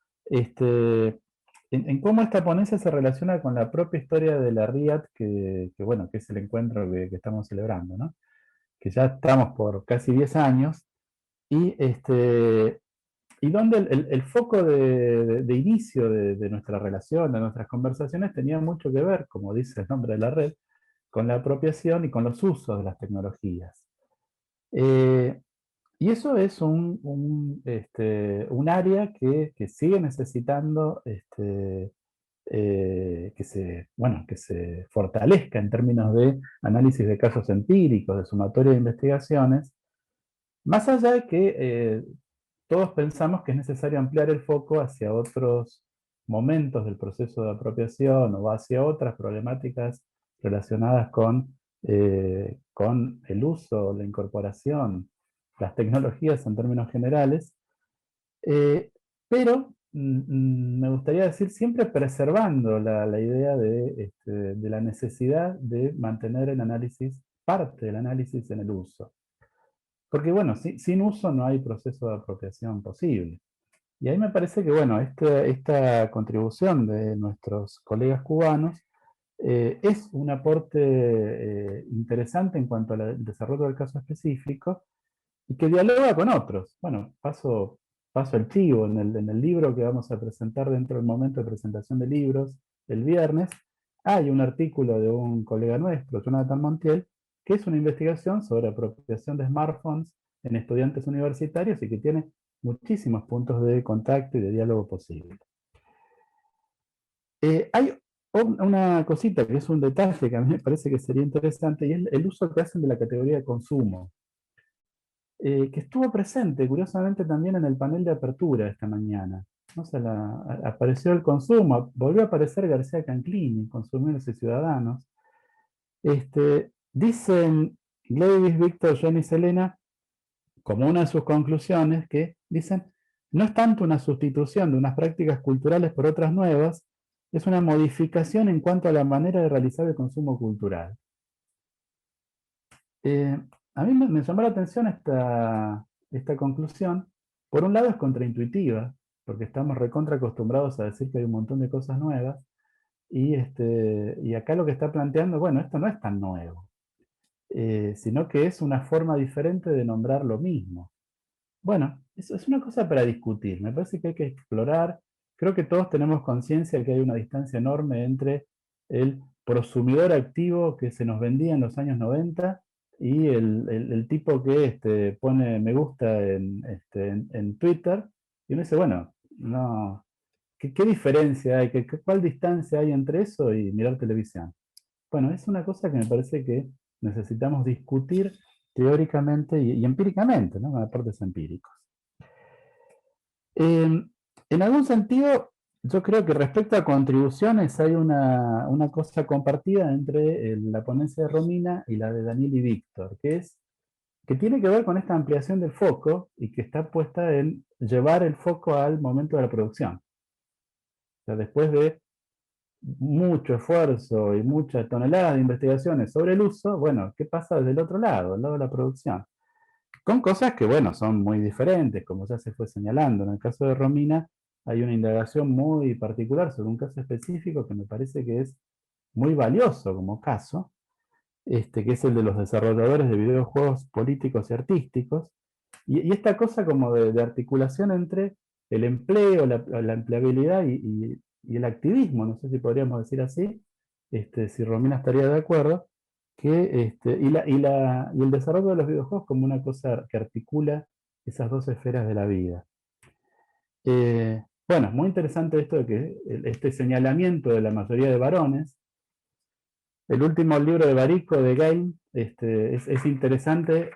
en cómo esta ponencia se relaciona con la propia historia de la RIAT, bueno, que es el encuentro que estamos celebrando, ¿no? Que ya estamos por casi 10 años, y, y donde el foco de inicio de nuestra relación, de nuestras conversaciones, tenía mucho que ver, como dice el nombre de la red, con la apropiación y con los usos de las tecnologías. Y eso es un área que sigue necesitando que se fortalezca en términos de análisis de casos empíricos, de sumatoria de investigaciones, más allá de que todos pensamos que es necesario ampliar el foco hacia otros momentos del proceso de apropiación o hacia otras problemáticas relacionadas con el uso, la incorporación, las tecnologías en términos generales, pero me gustaría decir siempre preservando la idea de la necesidad de mantener el análisis, parte del análisis en el uso. Porque bueno, sin uso no hay proceso de apropiación posible. Y ahí me parece que bueno, esta contribución de nuestros colegas cubanos es un aporte interesante en cuanto al desarrollo del caso específico y que dialoga con otros. Bueno, paso el chivo en el libro que vamos a presentar dentro del momento de presentación de libros el viernes. Hay un artículo de un colega nuestro, Jonathan Montiel, que es una investigación sobre apropiación de smartphones en estudiantes universitarios y que tiene muchísimos puntos de contacto y de diálogo posible. Hay una cosita que es un detalle que a mí me parece que sería interesante y es el uso que hacen de la categoría de consumo, que estuvo presente curiosamente también en el panel de apertura esta mañana. ¿No? Apareció el consumo, volvió a aparecer García Canclini, Consumidores y Ciudadanos. Dicen Gleivis, Víctor, Jenny y Selena, como una de sus conclusiones, que dicen, no es tanto una sustitución de unas prácticas culturales por otras nuevas, es una modificación en cuanto a la manera de realizar el consumo cultural. A mí me llamó la atención esta conclusión. Por un lado es contraintuitiva, porque estamos recontra acostumbrados a decir que hay un montón de cosas nuevas, y acá lo que está planteando, bueno, esto no es tan nuevo, sino que es una forma diferente de nombrar lo mismo. Bueno, eso es una cosa para discutir, me parece que hay que explorar. Creo que todos tenemos conciencia de que hay una distancia enorme entre el prosumidor activo que se nos vendía en los años 90 y el tipo que pone me gusta en Twitter, y uno dice, bueno, no, ¿qué diferencia hay? ¿Cuál distancia hay entre eso y mirar televisión? Bueno, es una cosa que me parece que necesitamos discutir teóricamente y empíricamente, ¿no? Con aportes empíricos. En algún sentido, yo creo que respecto a contribuciones hay una cosa compartida entre la ponencia de Romina y la de Daniel y Víctor, que tiene que ver con esta ampliación del foco y que está puesta en llevar el foco al momento de la producción. O sea, después de mucho esfuerzo y muchas toneladas de investigaciones sobre el uso, bueno, ¿qué pasa desde el otro lado, el lado de la producción? Con cosas que, bueno, son muy diferentes, como ya se fue señalando. En el caso de Romina hay una indagación muy particular sobre un caso específico que me parece que es muy valioso como caso, que es el de los desarrolladores de videojuegos políticos y artísticos, y esta cosa como de articulación entre el empleo, la empleabilidad y el activismo, no sé si podríamos decir así, si Romina estaría de acuerdo, y el desarrollo de los videojuegos como una cosa que articula esas dos esferas de la vida. Bueno, muy interesante esto de que este señalamiento de la mayoría de varones. El último libro de Barico, de Game, es interesante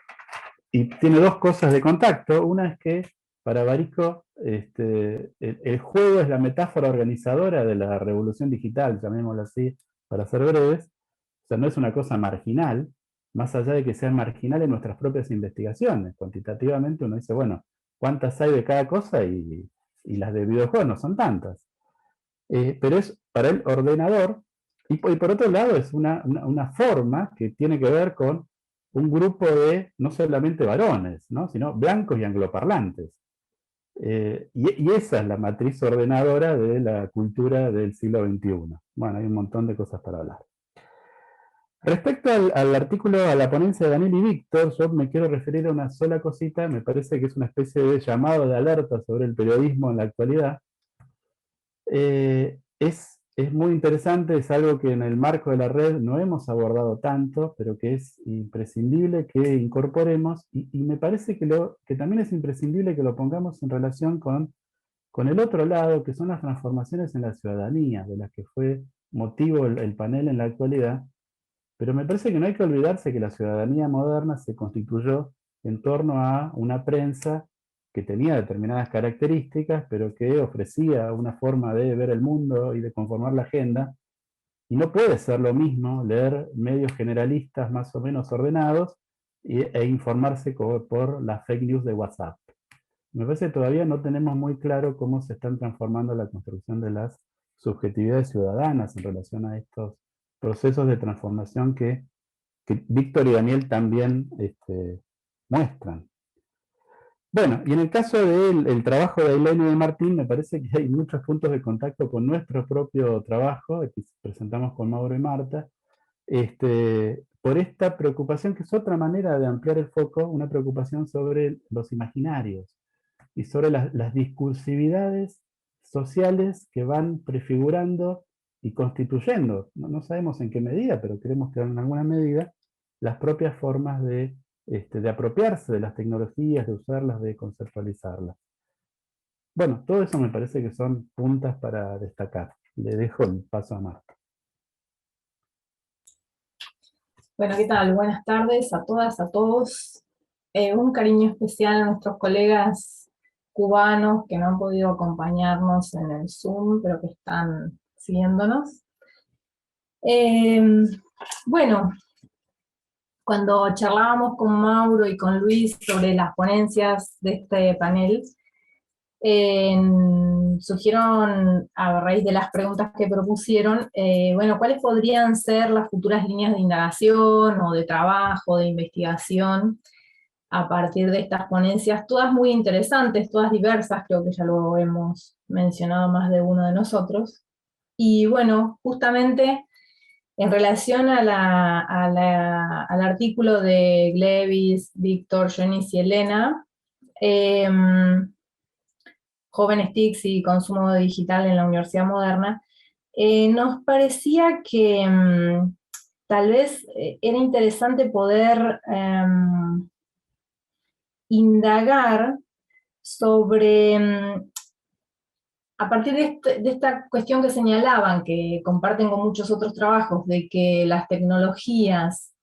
y tiene dos cosas de contacto. Una es que para Barico el juego es la metáfora organizadora de la revolución digital, llamémoslo así, para ser breves. O sea, no es una cosa marginal, más allá de que sean marginales en nuestras propias investigaciones. Cuantitativamente uno dice, bueno, ¿cuántas hay de cada cosa? Y las de videojuegos no son tantas. Pero es para el ordenador, y por otro lado es una forma que tiene que ver con un grupo de no solamente varones, ¿no? Sino blancos y angloparlantes. Y esa es la matriz ordenadora de la cultura del siglo XXI. Bueno, hay un montón de cosas para hablar. Respecto al artículo, a la ponencia de Daniel y Víctor, yo me quiero referir a una sola cosita. Me parece que es una especie de llamado de alerta sobre el periodismo en la actualidad. Es muy interesante, es algo que en el marco de la red no hemos abordado tanto, pero que es imprescindible que incorporemos, y me parece que también es imprescindible que lo pongamos en relación con el otro lado, que son las transformaciones en la ciudadanía, de las que fue motivo el panel en la actualidad. Pero me parece que no hay que olvidarse que la ciudadanía moderna se constituyó en torno a una prensa que tenía determinadas características, pero que ofrecía una forma de ver el mundo y de conformar la agenda. Y no puede ser lo mismo leer medios generalistas más o menos ordenados e informarse por las fake news de WhatsApp. Me parece que todavía no tenemos muy claro cómo se están transformando la construcción de las subjetividades ciudadanas en relación a estos procesos de transformación que Víctor y Daniel también muestran. Bueno, y en el caso del trabajo de Ailén y de Martín, me parece que hay muchos puntos de contacto con nuestro propio trabajo, que presentamos con Mauro y Marta, por esta preocupación, que es otra manera de ampliar el foco, una preocupación sobre los imaginarios y sobre las discursividades sociales que van prefigurando y constituyendo, no sabemos en qué medida, pero creemos que en alguna medida, las propias formas de apropiarse de las tecnologías, de usarlas, de conceptualizarlas. Bueno, todo eso me parece que son puntas para destacar. Le dejo el paso a Marta. Bueno, ¿qué tal? Buenas tardes a todas, a todos. Un cariño especial a nuestros colegas cubanos que no han podido acompañarnos en el Zoom, pero que están siguiéndonos. Bueno, cuando charlábamos con Mauro y con Luis sobre las ponencias de este panel, surgieron, a raíz de las preguntas que propusieron, bueno, ¿cuáles podrían ser las futuras líneas de indagación o de trabajo, de investigación a partir de estas ponencias? Todas muy interesantes, todas diversas, creo que ya lo hemos mencionado más de uno de nosotros. Y bueno, justamente en relación al artículo de Glevis, Víctor, Jonis y Elena, Jóvenes TICs y consumo digital en la Universidad Moderna, nos parecía que tal vez era interesante poder indagar sobre, a partir de esta cuestión que señalaban, que comparten con muchos otros trabajos, de que las tecnologías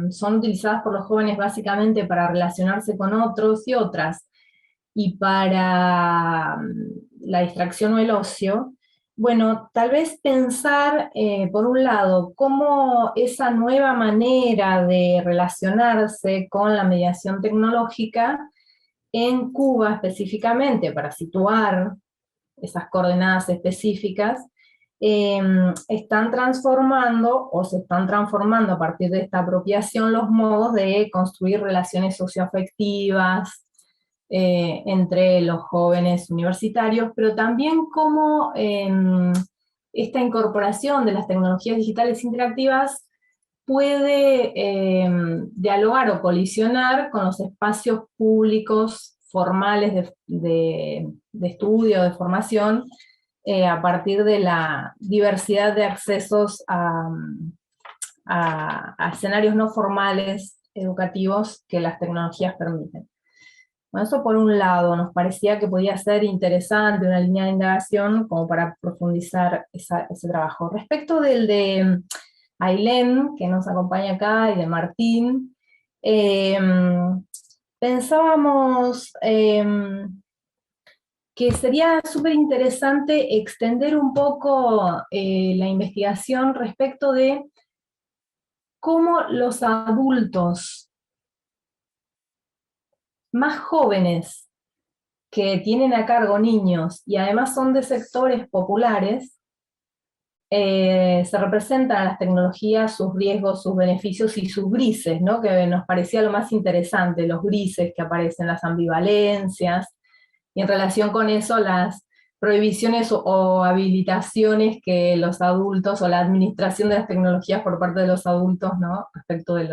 son utilizadas por los jóvenes básicamente para relacionarse con otros y otras, y para la distracción o el ocio. Bueno, tal vez pensar, por un lado, cómo esa nueva manera de relacionarse con la mediación tecnológica en Cuba específicamente, para situar esas coordenadas específicas, están transformando o se están transformando a partir de esta apropiación los modos de construir relaciones socioafectivas entre los jóvenes universitarios, pero también cómo esta incorporación de las tecnologías digitales interactivas puede dialogar o colisionar con los espacios públicos formales de estudio, de formación, a partir de la diversidad de accesos a escenarios no formales educativos que las tecnologías permiten. Bueno, eso por un lado, nos parecía que podía ser interesante una línea de indagación como para profundizar ese trabajo. Respecto del de Ailén, que nos acompaña acá, y de Martín, pensábamos que sería súper interesante extender un poco la investigación respecto de cómo los adultos más jóvenes que tienen a cargo niños y además son de sectores populares, se representan a las tecnologías, sus riesgos, sus beneficios y sus grises, ¿no? Que nos parecía lo más interesante, los grises que aparecen, las ambivalencias, y en relación con eso las prohibiciones o habilitaciones que los adultos, o la administración de las tecnologías por parte de los adultos, ¿no? Respecto de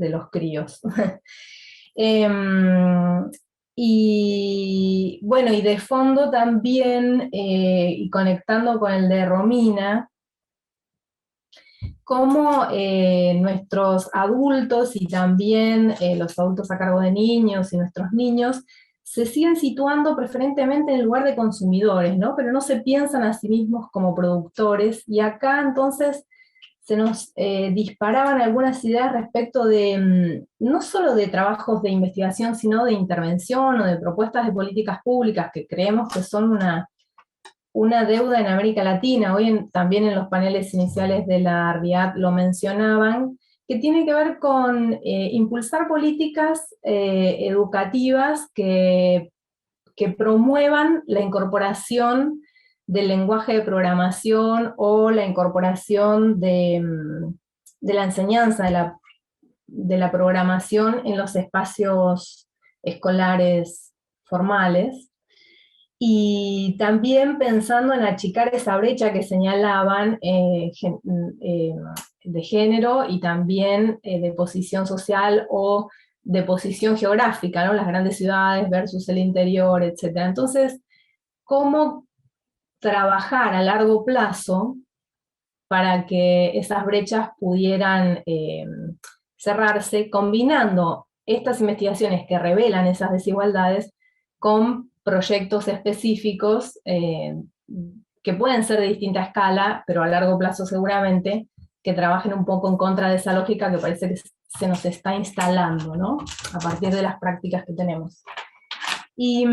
los críos. Y bueno, y de fondo también, y conectando con el de Romina, cómo nuestros adultos y también los adultos a cargo de niños y nuestros niños se siguen situando preferentemente en el lugar de consumidores, ¿no? Pero no se piensan a sí mismos como productores, y acá entonces se nos disparaban algunas ideas respecto de, no solo de trabajos de investigación, sino de intervención o de propuestas de políticas públicas que creemos que son una deuda en América Latina. Hoy también en los paneles iniciales de la ARVIAD lo mencionaban, que tiene que ver con impulsar políticas educativas que promuevan la incorporación del lenguaje de programación o la incorporación de la enseñanza de la programación en los espacios escolares formales. Y también pensando en achicar esa brecha que señalaban de género y también de posición social o de posición geográfica, ¿no? Las grandes ciudades versus el interior, etc. Entonces, ¿cómo trabajar a largo plazo para que esas brechas pudieran cerrarse, combinando estas investigaciones que revelan esas desigualdades con proyectos específicos que pueden ser de distinta escala, pero a largo plazo seguramente, que trabajen un poco en contra de esa lógica que parece que se nos está instalando, ¿no? A partir de las prácticas que tenemos. Y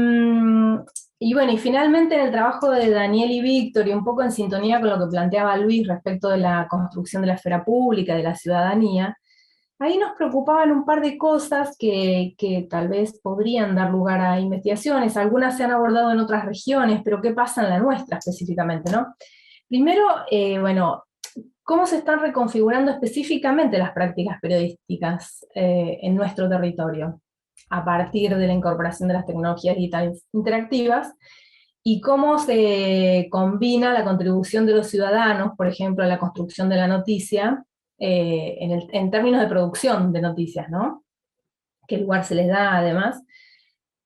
bueno, y finalmente en el trabajo de Daniel y Víctor, y un poco en sintonía con lo que planteaba Luis respecto de la construcción de la esfera pública, de la ciudadanía, ahí nos preocupaban un par de cosas que tal vez podrían dar lugar a investigaciones. Algunas se han abordado en otras regiones, pero ¿qué pasa en la nuestra específicamente, no? Primero, bueno, ¿cómo se están reconfigurando específicamente las prácticas periodísticas en nuestro territorio a partir de la incorporación de las tecnologías digitales interactivas? Y cómo se combina la contribución de los ciudadanos, por ejemplo, a la construcción de la noticia, en términos de producción de noticias, ¿no? ¿Qué lugar se les da además?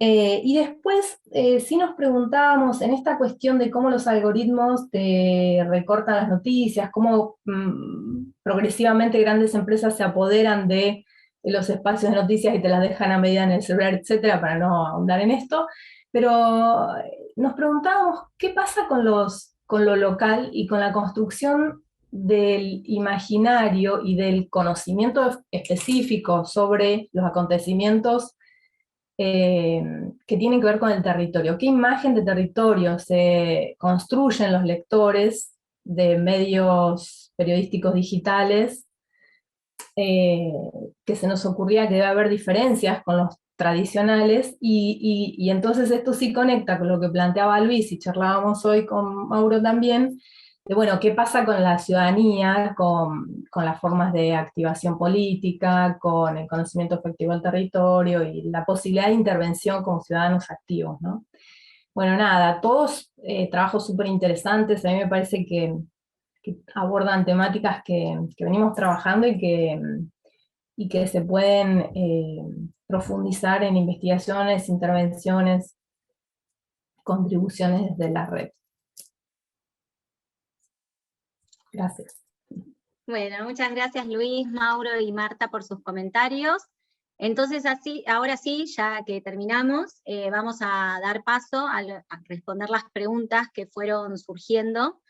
Y después sí nos preguntábamos en esta cuestión de cómo los algoritmos te recortan las noticias, cómo progresivamente grandes empresas se apoderan de los espacios de noticias y te las dejan a medida en el celular, etcétera, para no ahondar en esto, pero nos preguntábamos qué pasa con lo local y con la construcción del imaginario y del conocimiento específico sobre los acontecimientos que tienen que ver con el territorio. ¿Qué imagen de territorio se construyen los lectores de medios periodísticos digitales? Que se nos ocurría que debe haber diferencias con los tradicionales, y entonces esto sí conecta con lo que planteaba Luis, y charlábamos hoy con Mauro también, de bueno, qué pasa con la ciudadanía, con las formas de activación política, con el conocimiento efectivo del territorio, y la posibilidad de intervención como ciudadanos activos, ¿no? Bueno, nada, todos trabajos súper interesantes. A mí me parece que abordan temáticas que venimos trabajando y que se pueden profundizar en investigaciones, intervenciones, contribuciones desde la red. Gracias. Bueno, muchas gracias Luis, Mauro y Marta por sus comentarios. Entonces, ahora sí, ya que terminamos, vamos a dar paso a responder las preguntas que fueron surgiendo.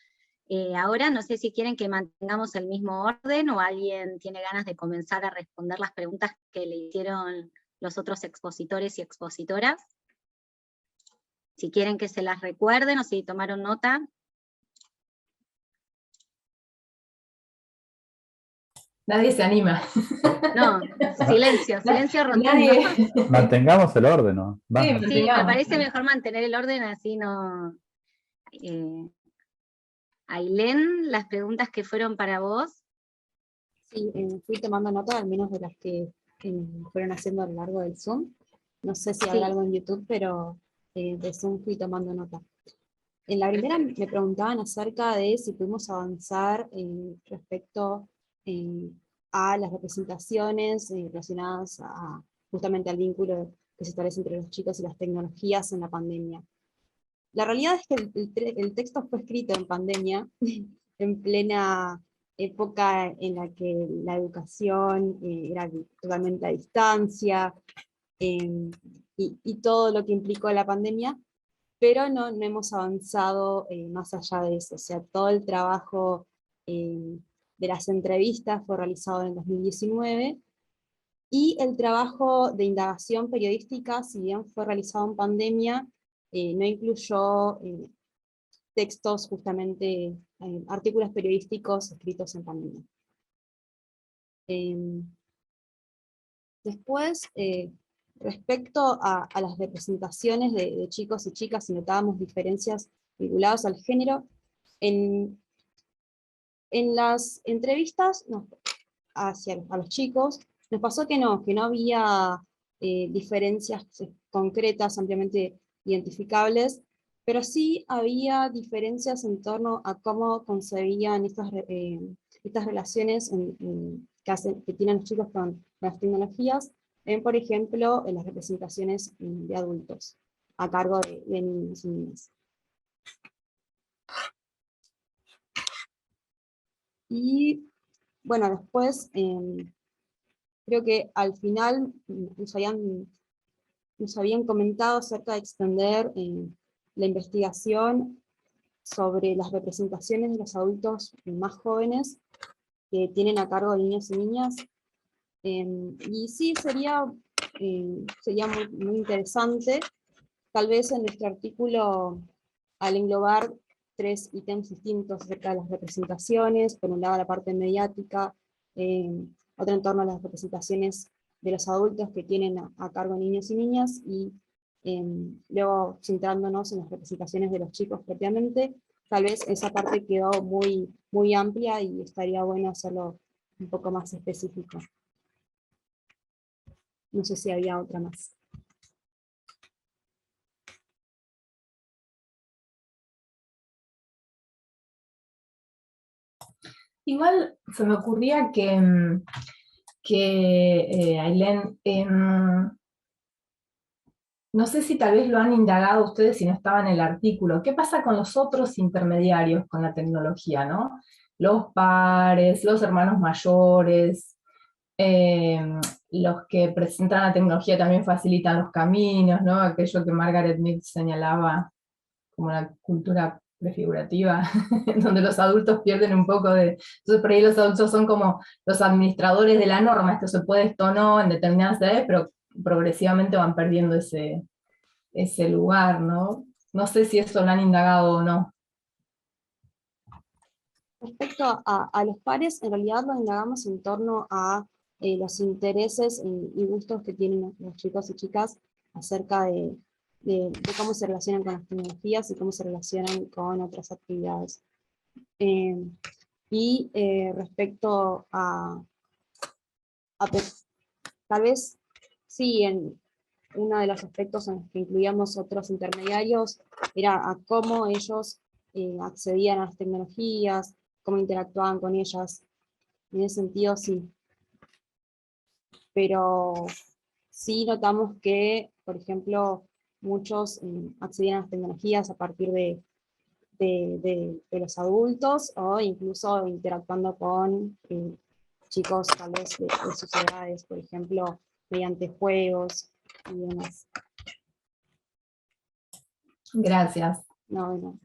Ahora no sé si quieren que mantengamos el mismo orden o alguien tiene ganas de comenzar a responder las preguntas que le hicieron los otros expositores y expositoras. Si quieren que se las recuerden o si tomaron nota. Nadie se anima. No, silencio rotundo. Nadie. Mantengamos el orden, ¿no? Vamos. Sí, Sí, me mantengamos. parece mejor mantener el orden, así no... Ailén, las preguntas que fueron para vos. Sí, fui tomando nota, al menos de las que fueron haciendo a lo largo del Zoom. No sé si habrá Sí. algo en YouTube, pero de Zoom fui tomando nota. En la primera me preguntaban acerca de si pudimos avanzar respecto a las representaciones relacionadas justamente al vínculo que se establece entre los chicos y las tecnologías en la pandemia. La realidad es que el texto fue escrito en pandemia, en plena época en la que la educación era totalmente a distancia, y todo lo que implicó la pandemia, pero no hemos avanzado más allá de eso. O sea, todo el trabajo de las entrevistas fue realizado en el 2019, y el trabajo de indagación periodística, si bien fue realizado en pandemia, no incluyó textos, justamente artículos periodísticos escritos en pandemia. Después, respecto a las representaciones de chicos y chicas, si notábamos diferencias vinculadas al género, en las entrevistas a los chicos, nos pasó que no había diferencias concretas, ampliamente identificables, pero sí había diferencias en torno a cómo concebían estas relaciones que tienen los chicos con las tecnologías, por ejemplo, en las representaciones de adultos, a cargo de niños y niñas. Y bueno, después creo que al final nos habían comentado acerca de extender la investigación sobre las representaciones de los adultos más jóvenes que tienen a cargo niños y niñas. Y sí, sería muy, muy interesante, tal vez en nuestro artículo, al englobar 3 ítems distintos acerca de las representaciones, por un lado la parte mediática, otro en torno a las representaciones de los adultos que tienen a cargo niños y niñas, y luego centrándonos en las representaciones de los chicos propiamente. Tal vez esa parte quedó muy, muy amplia y estaría bueno hacerlo un poco más específico. No sé si había otra más. Igual se me ocurría que Ailén, no sé si tal vez lo han indagado ustedes si no estaba en el artículo. ¿Qué pasa con los otros intermediarios con la tecnología, no? Los pares, los hermanos mayores, los que presentan la tecnología también facilitan los caminos, ¿no? Aquello que Margaret Mead señalaba como la cultura prefigurativa, donde los adultos pierden un poco de... Entonces por ahí los adultos son como los administradores de la norma, esto se puede, esto no, en determinadas edades, pero progresivamente van perdiendo ese lugar, ¿no? No sé si eso lo han indagado o no. Respecto a los pares, en realidad lo indagamos en torno a los intereses y gustos que tienen los chicos y chicas acerca de cómo se relacionan con las tecnologías y cómo se relacionan con otras actividades. Respecto tal vez, sí, en uno de los aspectos en los que incluíamos otros intermediarios era a cómo ellos accedían a las tecnologías, cómo interactuaban con ellas. En ese sentido, sí. Pero sí notamos que, por ejemplo, muchos accedían a las tecnologías a partir de los adultos, o incluso interactuando con chicos tal vez de sus edades, por ejemplo, mediante juegos y demás. Gracias. No.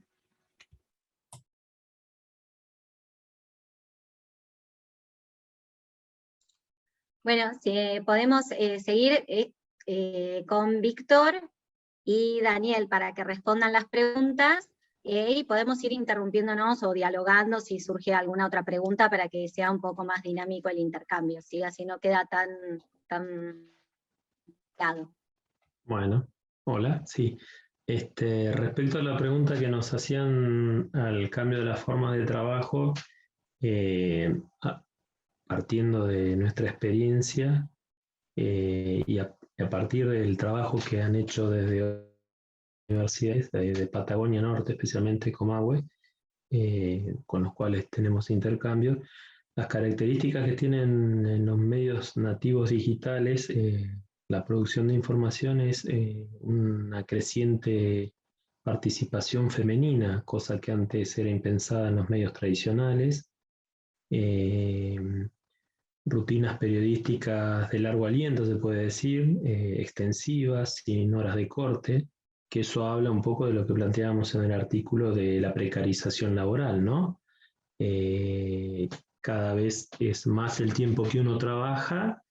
Bueno, si podemos seguir, con Víctor y Daniel para que respondan las preguntas, y podemos ir interrumpiéndonos o dialogando si surge alguna otra pregunta para que sea un poco más dinámico el intercambio, ¿sí? Así no queda tan dado. Bueno, hola, sí. Respecto a la pregunta que nos hacían al cambio de la forma de trabajo, partiendo de nuestra experiencia y a partir del trabajo que han hecho desde universidades de Patagonia Norte, especialmente Comahue, con los cuales tenemos intercambio, las características que tienen en los medios nativos digitales, la producción de información es una creciente participación femenina, cosa que antes era impensada en los medios tradicionales, rutinas periodísticas de largo aliento, se puede decir, extensivas, sin horas de corte, que eso habla un poco de lo que planteábamos en el artículo de la precarización laboral, ¿no? Cada vez es más el tiempo que uno trabaja,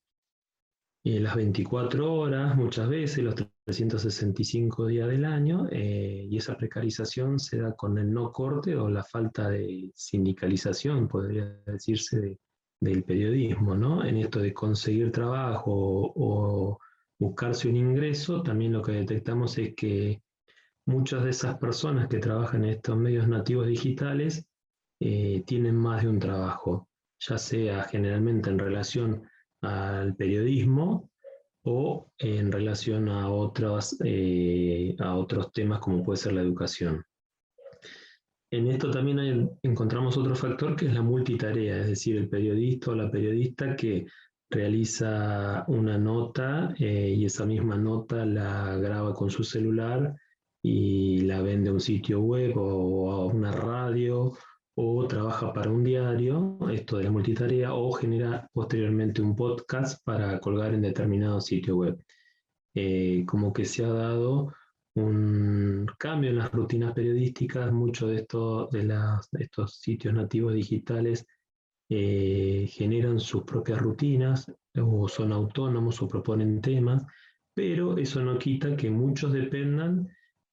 las 24 horas muchas veces, los 365 días del año, y esa precarización se da con el no corte o la falta de sindicalización, podría decirse, del periodismo, ¿no? En esto de conseguir trabajo o buscarse un ingreso, también lo que detectamos es que muchas de esas personas que trabajan en estos medios nativos digitales tienen más de un trabajo, ya sea generalmente en relación al periodismo o en relación a otros temas como puede ser la educación. En esto también encontramos otro factor que es la multitarea, es decir, el periodista o la periodista que realiza una nota y esa misma nota la graba con su celular y la vende a un sitio web o a una radio o trabaja para un diario, esto de la multitarea, o genera posteriormente un podcast para colgar en determinado sitio web. Como que se ha dado un cambio en las rutinas periodísticas, muchos de estos sitios nativos digitales generan sus propias rutinas o son autónomos o proponen temas, pero eso no quita que muchos dependan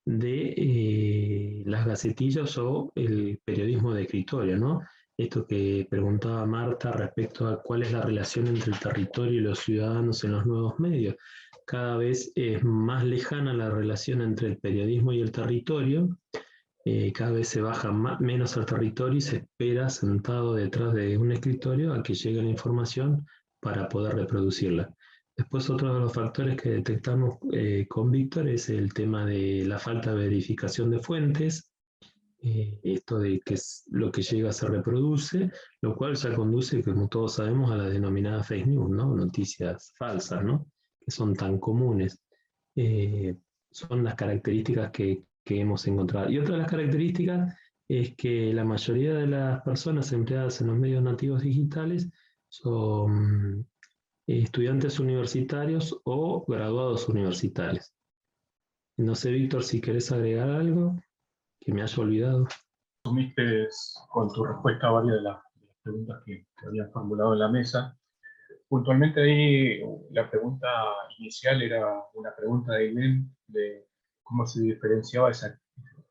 de las gacetillas o el periodismo de escritorio, ¿no? Esto que preguntaba Marta respecto a cuál es la relación entre el territorio y los ciudadanos en los nuevos medios. Cada vez es más lejana la relación entre el periodismo y el territorio, cada vez se baja menos al territorio y se espera sentado detrás de un escritorio a que llegue la información para poder reproducirla. Después otro de los factores que detectamos con Víctor es el tema de la falta de verificación de fuentes, esto de que lo que llega se reproduce, lo cual ya conduce, como todos sabemos, a la denominada fake news, ¿no? Noticias falsas, ¿no? Que son tan comunes. Son las características que hemos encontrado. Y otra de las características es que la mayoría de las personas empleadas en los medios nativos digitales son estudiantes universitarios o graduados universitarios. No sé, Víctor, si querés agregar algo que me haya olvidado. Resumiste con tu respuesta a varias de las preguntas que habían formulado en la mesa. Puntualmente ahí la pregunta inicial era una pregunta de Ailén de cómo se diferenciaba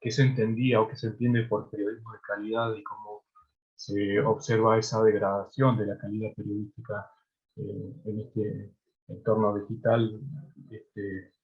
qué se entendía o qué se entiende por periodismo de calidad y cómo se observa esa degradación de la calidad periodística en este entorno digital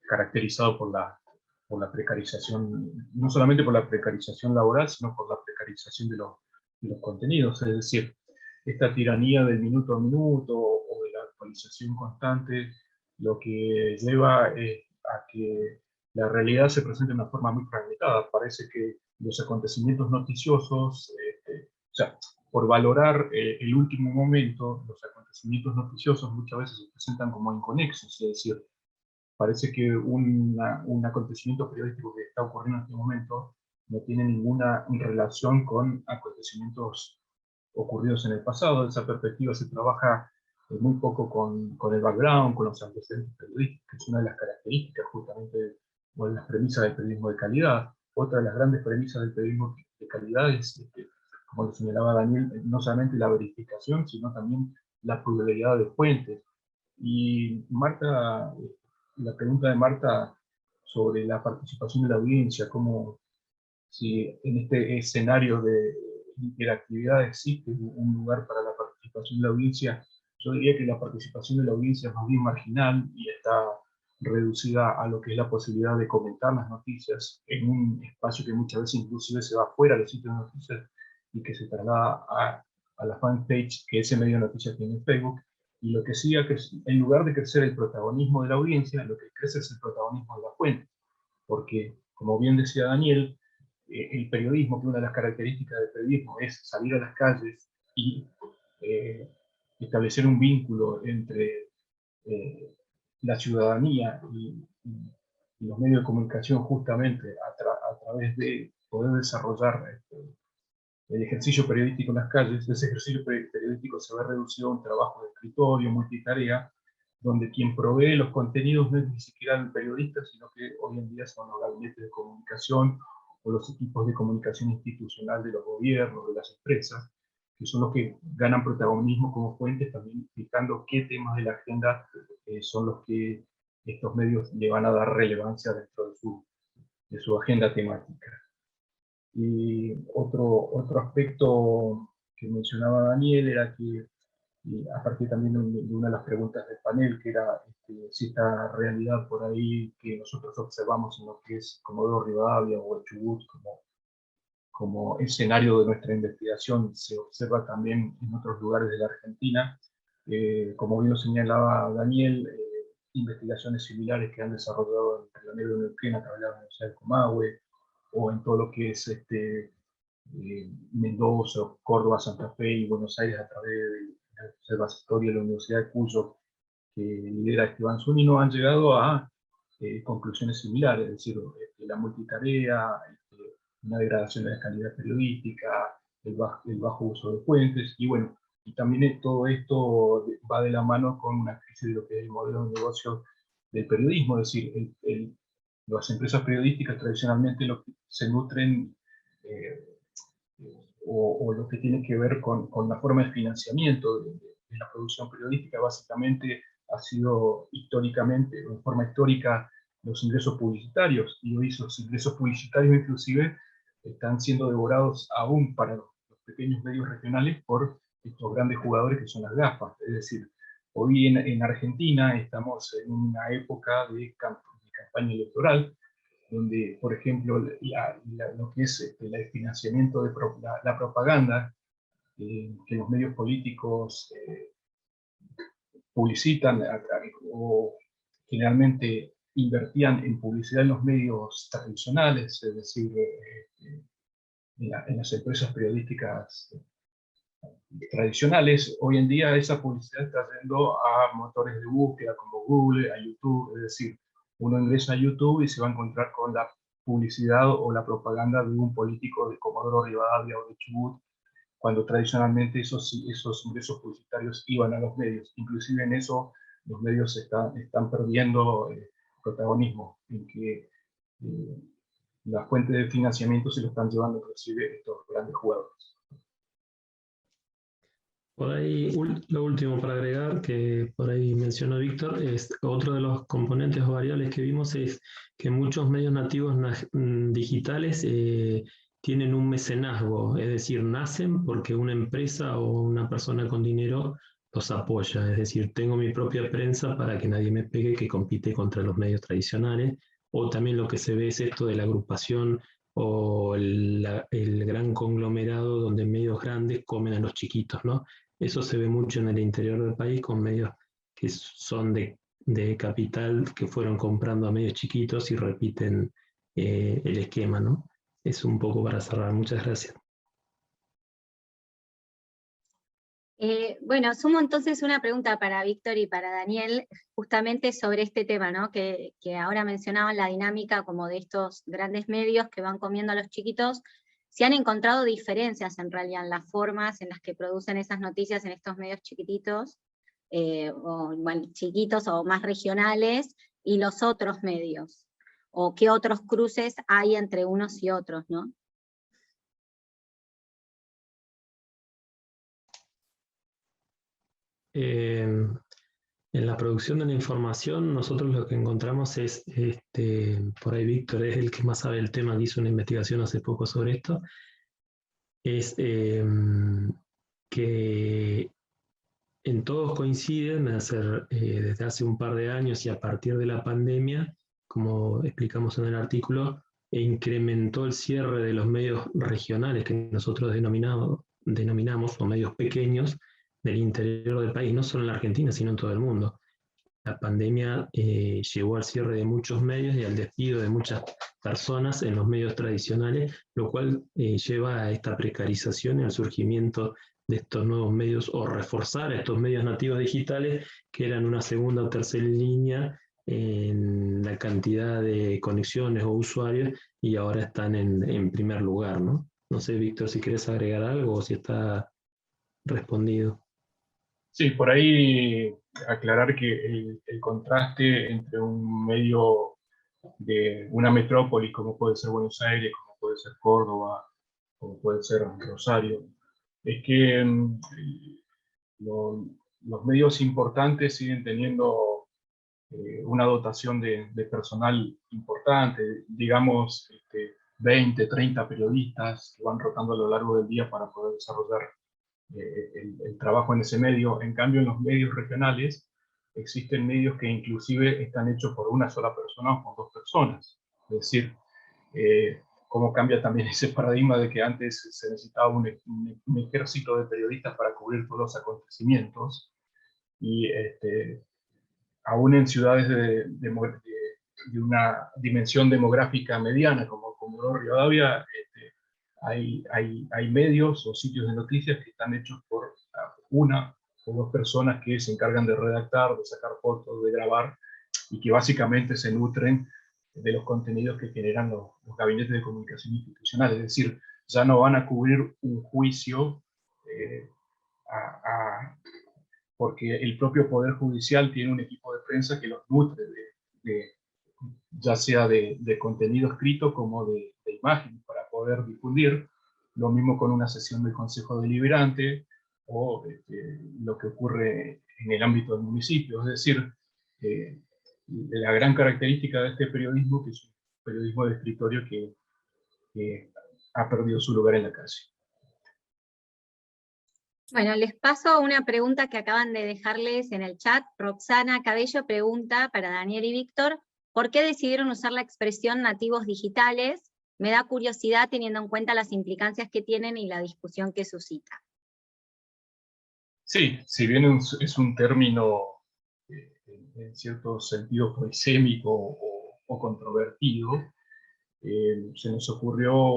caracterizado por la precarización, no solamente por la precarización laboral, sino por la precarización de los contenidos, es decir, esta tiranía del minuto a minuto o de la actualización constante, lo que lleva a que la realidad se presente de una forma muy fragmentada. Parece que los acontecimientos noticiosos, o sea, por valorar el último momento, los acontecimientos noticiosos muchas veces se presentan como inconexos, es decir, parece que un acontecimiento periodístico que está ocurriendo en este momento no tiene ninguna relación con acontecimientos ocurridos en el pasado. Esa perspectiva se trabaja muy poco con el background, con los antecedentes periodísticos, que es una de las características justamente, o de las premisas del periodismo de calidad. Otra de las grandes premisas del periodismo de calidad es, como lo señalaba Daniel, no solamente la verificación, sino también la pluralidad de fuentes. Y Marta la pregunta de Marta sobre la participación de la audiencia, como si en este escenario de interactividad existe un lugar para la participación de la audiencia. Yo diría que la participación de la audiencia es más bien marginal y está reducida a lo que es la posibilidad de comentar las noticias en un espacio que muchas veces inclusive se va fuera del sitio de noticias y que se traslada a la fanpage que ese medio de noticias tiene en Facebook. Y lo que sí, que en lugar de crecer el protagonismo de la audiencia, lo que crece es el protagonismo de la fuente. Porque, como bien decía Daniel, el periodismo, que una de las características del periodismo es salir a las calles y establecer un vínculo entre la ciudadanía y los medios de comunicación, justamente a través de poder desarrollar el ejercicio periodístico en las calles. Ese ejercicio periodístico se ve reducido a un trabajo de escritorio, multitarea, donde quien provee los contenidos no es ni siquiera el periodista, sino que hoy en día son los gabinetes de comunicación o los equipos de comunicación institucional de los gobiernos, de las empresas, que son los que ganan protagonismo como fuentes, también explicando qué temas de la agenda son los que estos medios le van a dar relevancia dentro de su agenda temática. Y otro aspecto que mencionaba Daniel era que, a partir también de una de las preguntas del panel, que era si esta realidad por ahí que nosotros observamos en lo que es Comodoro Rivadavia o el Chubut como escenario de nuestra investigación se observa también en otros lugares de la Argentina. Como bien lo señalaba Daniel, investigaciones similares que han desarrollado en Río Negro y Neuquén a través de la Universidad de Comahue, o en todo lo que es Mendoza, Córdoba, Santa Fe y Buenos Aires a través del Observatorio de la Universidad de Cuyo, que lidera Esteban Zunino, han llegado a conclusiones similares, es decir, la multitarea, una degradación de la calidad periodística, el bajo uso de fuentes, y bueno, y también todo esto va de la mano con una crisis de lo que es el modelo de negocio del periodismo, es decir, las empresas periodísticas tradicionalmente se nutren o lo que tiene que ver con la forma de financiamiento de la producción periodística, básicamente ha sido históricamente, de forma histórica, los ingresos publicitarios, y hoy esos ingresos publicitarios inclusive están siendo devorados aún para los pequeños medios regionales por estos grandes jugadores que son las GAFA. Es decir, hoy en Argentina estamos en una época de campaña electoral, donde, por ejemplo, lo que es el financiamiento de la propaganda que los medios políticos publicitan o generalmente invertían en publicidad en los medios tradicionales, es decir, en las empresas periodísticas tradicionales. Hoy en día esa publicidad está yendo a motores de búsqueda como Google, a YouTube, es decir, uno ingresa a YouTube y se va a encontrar con la publicidad o la propaganda de un político de Comodoro Rivadavia o de Chubut, cuando tradicionalmente esos ingresos publicitarios iban a los medios. Inclusive en eso los medios están perdiendo protagonismo, en que la fuente de financiamiento se lo están llevando inclusive estos grandes jugadores. Por ahí, lo último para agregar, que por ahí mencionó Víctor, es otro de los componentes o variables que vimos es que muchos medios nativos digitales tienen un mecenazgo, es decir, nacen porque una empresa o una persona con dinero los apoya, es decir, tengo mi propia prensa para que nadie me pegue, que compite contra los medios tradicionales, o también lo que se ve es esto de la agrupación o el gran conglomerado donde medios grandes comen a los chiquitos, ¿no? Eso se ve mucho en el interior del país con medios que son de capital, que fueron comprando a medios chiquitos y repiten el esquema, ¿no? Es un poco para cerrar. Muchas gracias. Bueno, sumo entonces una pregunta para Víctor y para Daniel, justamente sobre este tema, ¿no? Que ahora mencionaban la dinámica como de estos grandes medios que van comiendo a los chiquitos. ¿Se han encontrado diferencias en realidad en las formas en las que producen esas noticias en estos medios chiquititos, o bueno, chiquitos o más regionales, y los otros medios? ¿O qué otros cruces hay entre unos y otros, no? En la producción de la información, nosotros lo que encontramos es, por ahí Víctor es el que más sabe del tema, que hizo una investigación hace poco sobre esto, es que en todos coinciden desde hace un par de años y a partir de la pandemia, como explicamos en el artículo, incrementó el cierre de los medios regionales que nosotros denominamos o medios pequeños del interior del país, no solo en la Argentina, sino en todo el mundo. La pandemia llevó al cierre de muchos medios y al despido de muchas personas en los medios tradicionales, lo cual lleva a esta precarización y al surgimiento de estos nuevos medios o reforzar estos medios nativos digitales que eran una segunda o tercera línea en la cantidad de conexiones o usuarios y ahora están en primer lugar, ¿no? No sé, Víctor, si quieres agregar algo o si está respondido. Sí, por ahí aclarar que el contraste entre un medio de una metrópoli como puede ser Buenos Aires, como puede ser Córdoba, como puede ser Rosario, es que los medios importantes siguen teniendo una dotación de personal importante, digamos 20, 30 periodistas que van rotando a lo largo del día para poder desarrollar el trabajo en ese medio. En cambio, en los medios regionales existen medios que inclusive están hechos por una sola persona o por dos personas. Es decir, cómo cambia también ese paradigma de que antes se necesitaba un ejército de periodistas para cubrir todos los acontecimientos, y aún en ciudades de una dimensión demográfica mediana como Comodoro Rivadavia, hay medios o sitios de noticias que están hechos por una o dos personas que se encargan de redactar, de sacar fotos, de grabar, y que básicamente se nutren de los contenidos que generan los gabinetes de comunicación institucional. Es decir, ya no van a cubrir un juicio porque el propio Poder Judicial tiene un equipo de prensa que los nutre ya sea de contenido escrito como de imagen para poder difundir. Lo mismo con una sesión del Consejo Deliberante o lo que ocurre en el ámbito del municipio. Es decir, la gran característica de este periodismo, que es un periodismo de escritorio que ha perdido su lugar en la calle. Bueno, les paso una pregunta que acaban de dejarles en el chat. Roxana Cabello pregunta para Daniel y Víctor, ¿por qué decidieron usar la expresión nativos digitales? Me da curiosidad teniendo en cuenta las implicancias que tienen y la discusión que suscita. Sí, si bien es un término en cierto sentido polisémico o controvertido, se nos ocurrió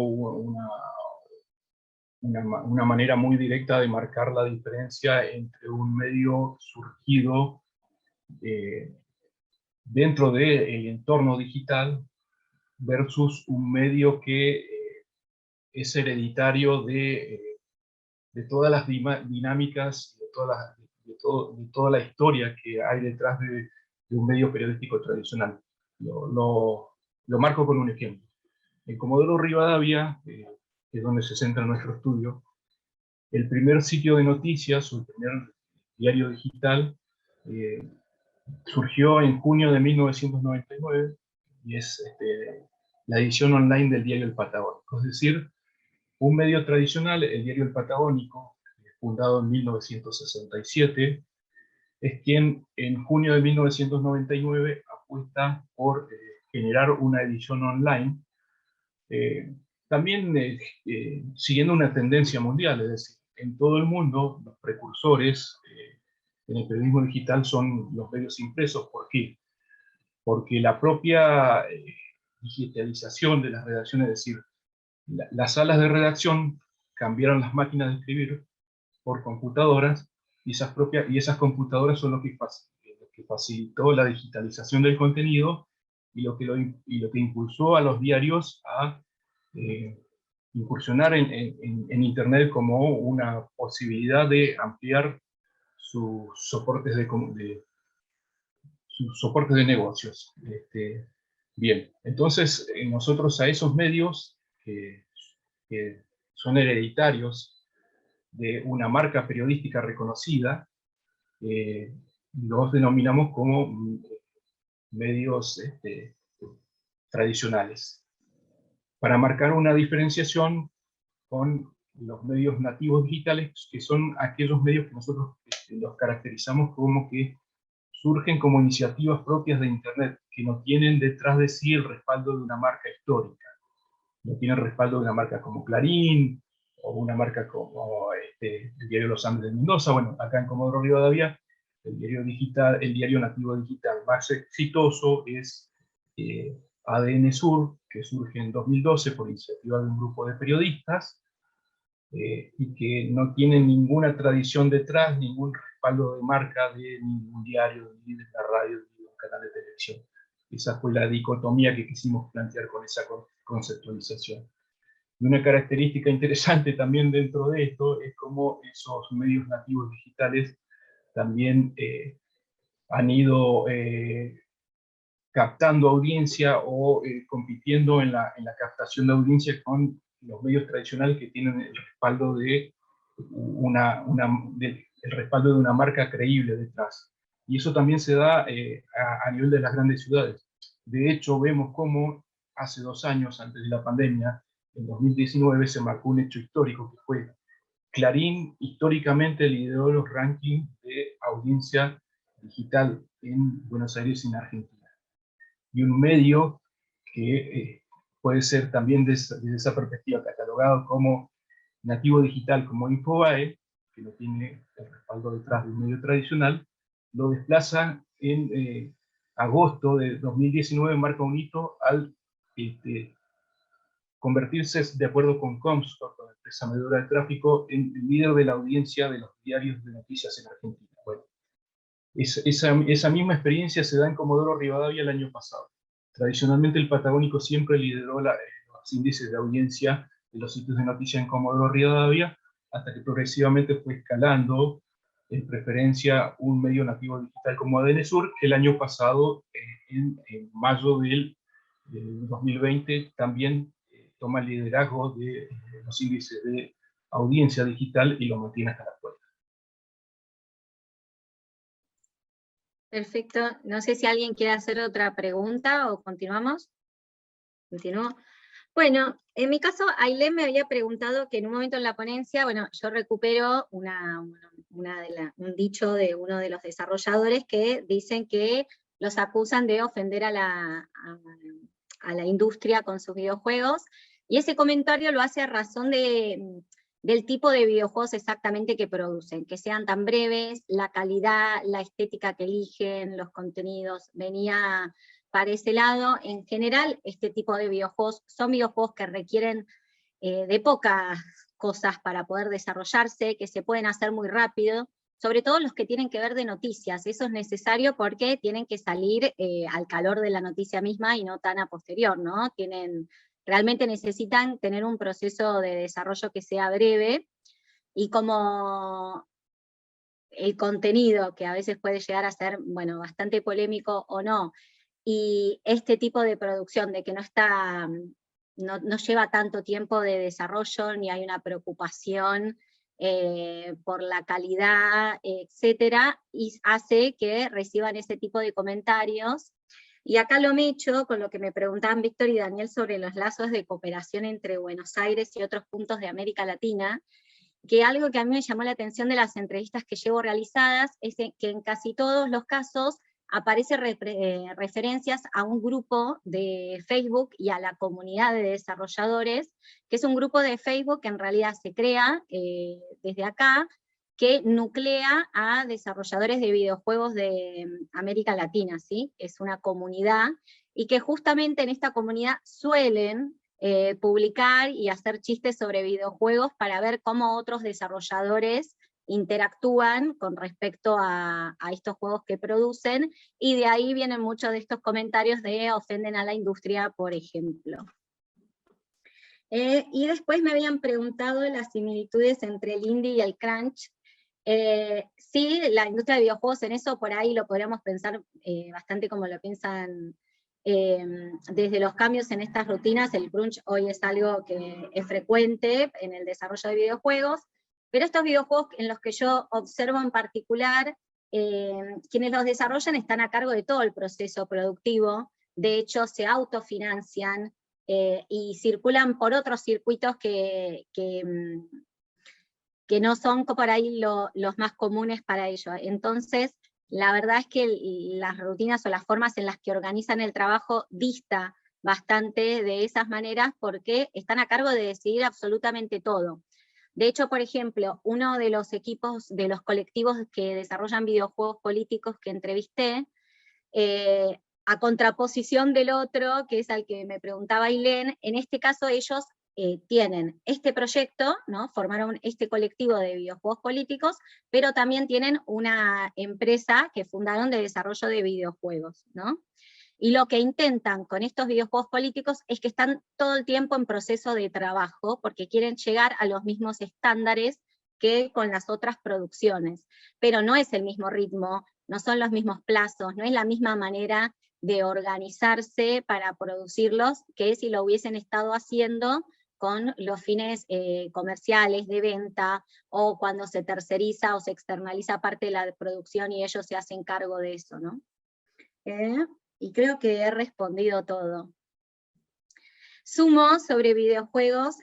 una manera muy directa de marcar la diferencia entre un medio surgido dentro del entorno digital versus un medio que es hereditario de todas las dinámicas, de toda la historia que hay detrás de un medio periodístico tradicional. Lo marco con un ejemplo. En Comodoro Rivadavia, que es donde se centra nuestro estudio, el primer sitio de noticias, o el primer diario digital, surgió en junio de 1999, y es la edición online del diario El Patagónico. Es decir, un medio tradicional, el diario El Patagónico, fundado en 1967, es quien en junio de 1999 apuesta por generar una edición online, también siguiendo una tendencia mundial. Es decir, en todo el mundo los precursores en el periodismo digital son los medios impresos. ¿Por qué? Porque la propia digitalización de las redacciones, es decir, las salas de redacción cambiaron las máquinas de escribir por computadoras, y esas computadoras son lo que facilitó la digitalización del contenido y lo que impulsó a los diarios a incursionar en Internet como una posibilidad de ampliar sus soportes de negocios. Bien, entonces nosotros a esos medios que son hereditarios de una marca periodística reconocida, los denominamos como medios tradicionales, para marcar una diferenciación con los medios nativos digitales, que son aquellos medios que nosotros los caracterizamos como que surgen como iniciativas propias de Internet, que no tienen detrás de sí el respaldo de una marca histórica. No tienen respaldo de una marca como Clarín, o una marca como el diario Los Andes de Mendoza. Bueno, acá en Comodoro Rivadavia, el diario nativo digital más exitoso es ADN Sur, que surge en 2012 por iniciativa de un grupo de periodistas, y que no tienen ninguna tradición detrás, ningún respaldo de marca de ningún diario, ni de la radio, ni de un canal de televisión. Esa fue la dicotomía que quisimos plantear con esa conceptualización. Y una característica interesante también dentro de esto es cómo esos medios nativos digitales también han ido captando audiencia o compitiendo en la captación de audiencia con los medios tradicionales que tienen el respaldo de el respaldo de una marca creíble detrás. Y eso también se da a nivel de las grandes ciudades. De hecho, vemos cómo hace 2 años, antes de la pandemia, en 2019, se marcó un hecho histórico que fue Clarín históricamente lideró los rankings de audiencia digital en Buenos Aires y en Argentina. Y un medio que puede ser también desde esa perspectiva catalogado como nativo digital, como Infobae, que no tiene el respaldo detrás de un medio tradicional, lo desplaza en agosto de 2019, marca un hito al convertirse, de acuerdo con Comscore, con la empresa medidora de tráfico, en el líder de la audiencia de los diarios de noticias en Argentina. Bueno, esa misma experiencia se da en Comodoro Rivadavia el año pasado. Tradicionalmente el Patagónico siempre lideró los índices de audiencia de los sitios de noticias en Comodoro Rivadavia, hasta que progresivamente fue escalando en preferencia un medio nativo digital como ADN Sur, que el año pasado, en mayo del 2020, también toma el liderazgo de los índices de audiencia digital y lo mantiene hasta la actualidad. Perfecto. No sé si alguien quiere hacer otra pregunta o continuamos. Continúo. Bueno, en mi caso, Ailén me había preguntado que en un momento en la ponencia, bueno, yo recupero un dicho de uno de los desarrolladores que dicen que los acusan de ofender a la industria con sus videojuegos, y ese comentario lo hace a razón del tipo de videojuegos exactamente que producen, que sean tan breves, la calidad, la estética que eligen, los contenidos, venía para ese lado. En general, este tipo de videojuegos son videojuegos que requieren de pocas cosas para poder desarrollarse, que se pueden hacer muy rápido, sobre todo los que tienen que ver de noticias. Eso es necesario porque tienen que salir al calor de la noticia misma y no tan a posterior, ¿no? Realmente necesitan tener un proceso de desarrollo que sea breve, y como el contenido, que a veces puede llegar a ser, bueno, bastante polémico o no, y este tipo de producción de que no lleva tanto tiempo de desarrollo, ni hay una preocupación por la calidad, etcétera, y hace que reciban ese tipo de comentarios. Y acá lo mecho con lo que me preguntaban Víctor y Daniel sobre los lazos de cooperación entre Buenos Aires y otros puntos de América Latina, que algo que a mí me llamó la atención de las entrevistas que llevo realizadas es que en casi todos los casos aparecen referencias a un grupo de Facebook y a la comunidad de desarrolladores, que es un grupo de Facebook que en realidad se crea desde acá, que nuclea a desarrolladores de videojuegos de América Latina, ¿sí? Es una comunidad, y que justamente en esta comunidad suelen publicar y hacer chistes sobre videojuegos para ver cómo otros desarrolladores interactúan con respecto a estos juegos que producen, y de ahí vienen muchos de estos comentarios de ofenden a la industria, por ejemplo. Y después me habían preguntado las similitudes entre el indie y el crunch. Sí, la industria de videojuegos, en eso por ahí lo podríamos pensar bastante como lo piensan desde los cambios en estas rutinas. El crunch hoy es algo que es frecuente en el desarrollo de videojuegos, pero estos videojuegos en los que yo observo en particular quienes los desarrollan están a cargo de todo el proceso productivo, de hecho se autofinancian y circulan por otros circuitos que no son por ahí los más comunes para ello. Entonces, la verdad es que las rutinas o las formas en las que organizan el trabajo dista bastante de esas maneras porque están a cargo de decidir absolutamente todo. De hecho, por ejemplo, uno de los equipos, de los colectivos que desarrollan videojuegos políticos que entrevisté, a contraposición del otro, que es al que me preguntaba Ailén, en este caso ellos tienen este proyecto, ¿no? Formaron este colectivo de videojuegos políticos, pero también tienen una empresa que fundaron de desarrollo de videojuegos, ¿no? Y lo que intentan con estos videojuegos políticos es que están todo el tiempo en proceso de trabajo, porque quieren llegar a los mismos estándares que con las otras producciones, pero no es el mismo ritmo, no son los mismos plazos, no es la misma manera de organizarse para producirlos que si lo hubiesen estado haciendo con los fines comerciales, de venta, o cuando se terceriza o se externaliza parte de la producción y ellos se hacen cargo de eso, ¿no? Y creo que he respondido todo. Sumo sobre videojuegos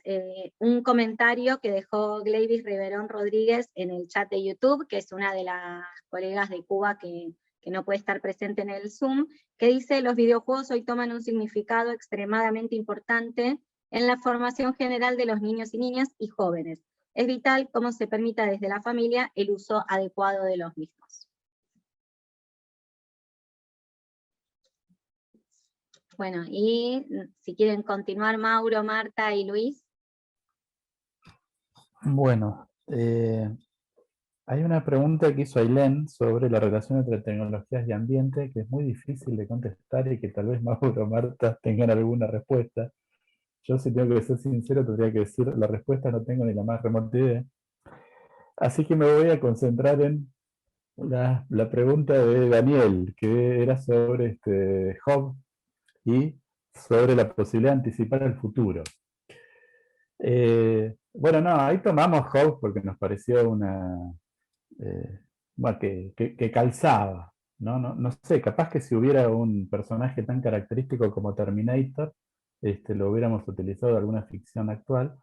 un comentario que dejó Gleivis Riverón Rodríguez en el chat de YouTube, que es una de las colegas de Cuba que no puede estar presente en el Zoom, que dice: los videojuegos hoy toman un significado extremadamente importante en la formación general de los niños y niñas y jóvenes. Es vital cómo se permita desde la familia el uso adecuado de los mismos. Bueno, y si quieren continuar Mauro, Marta y Luis. Bueno, hay una pregunta que hizo Ailén sobre la relación entre tecnologías y ambiente, que es muy difícil de contestar y que tal vez Mauro o Marta tengan alguna respuesta. Yo, si tengo que ser sincero, tendría que decir la respuesta no tengo ni la más remota idea. Así que me voy a concentrar en la pregunta de Daniel, que era sobre Job y sobre la posibilidad de anticipar el futuro. Bueno, no, ahí tomamos Job porque nos pareció bueno, que calzaba, ¿no? No sé, capaz que si hubiera un personaje tan característico como Terminator, lo hubiéramos utilizado en alguna ficción actual,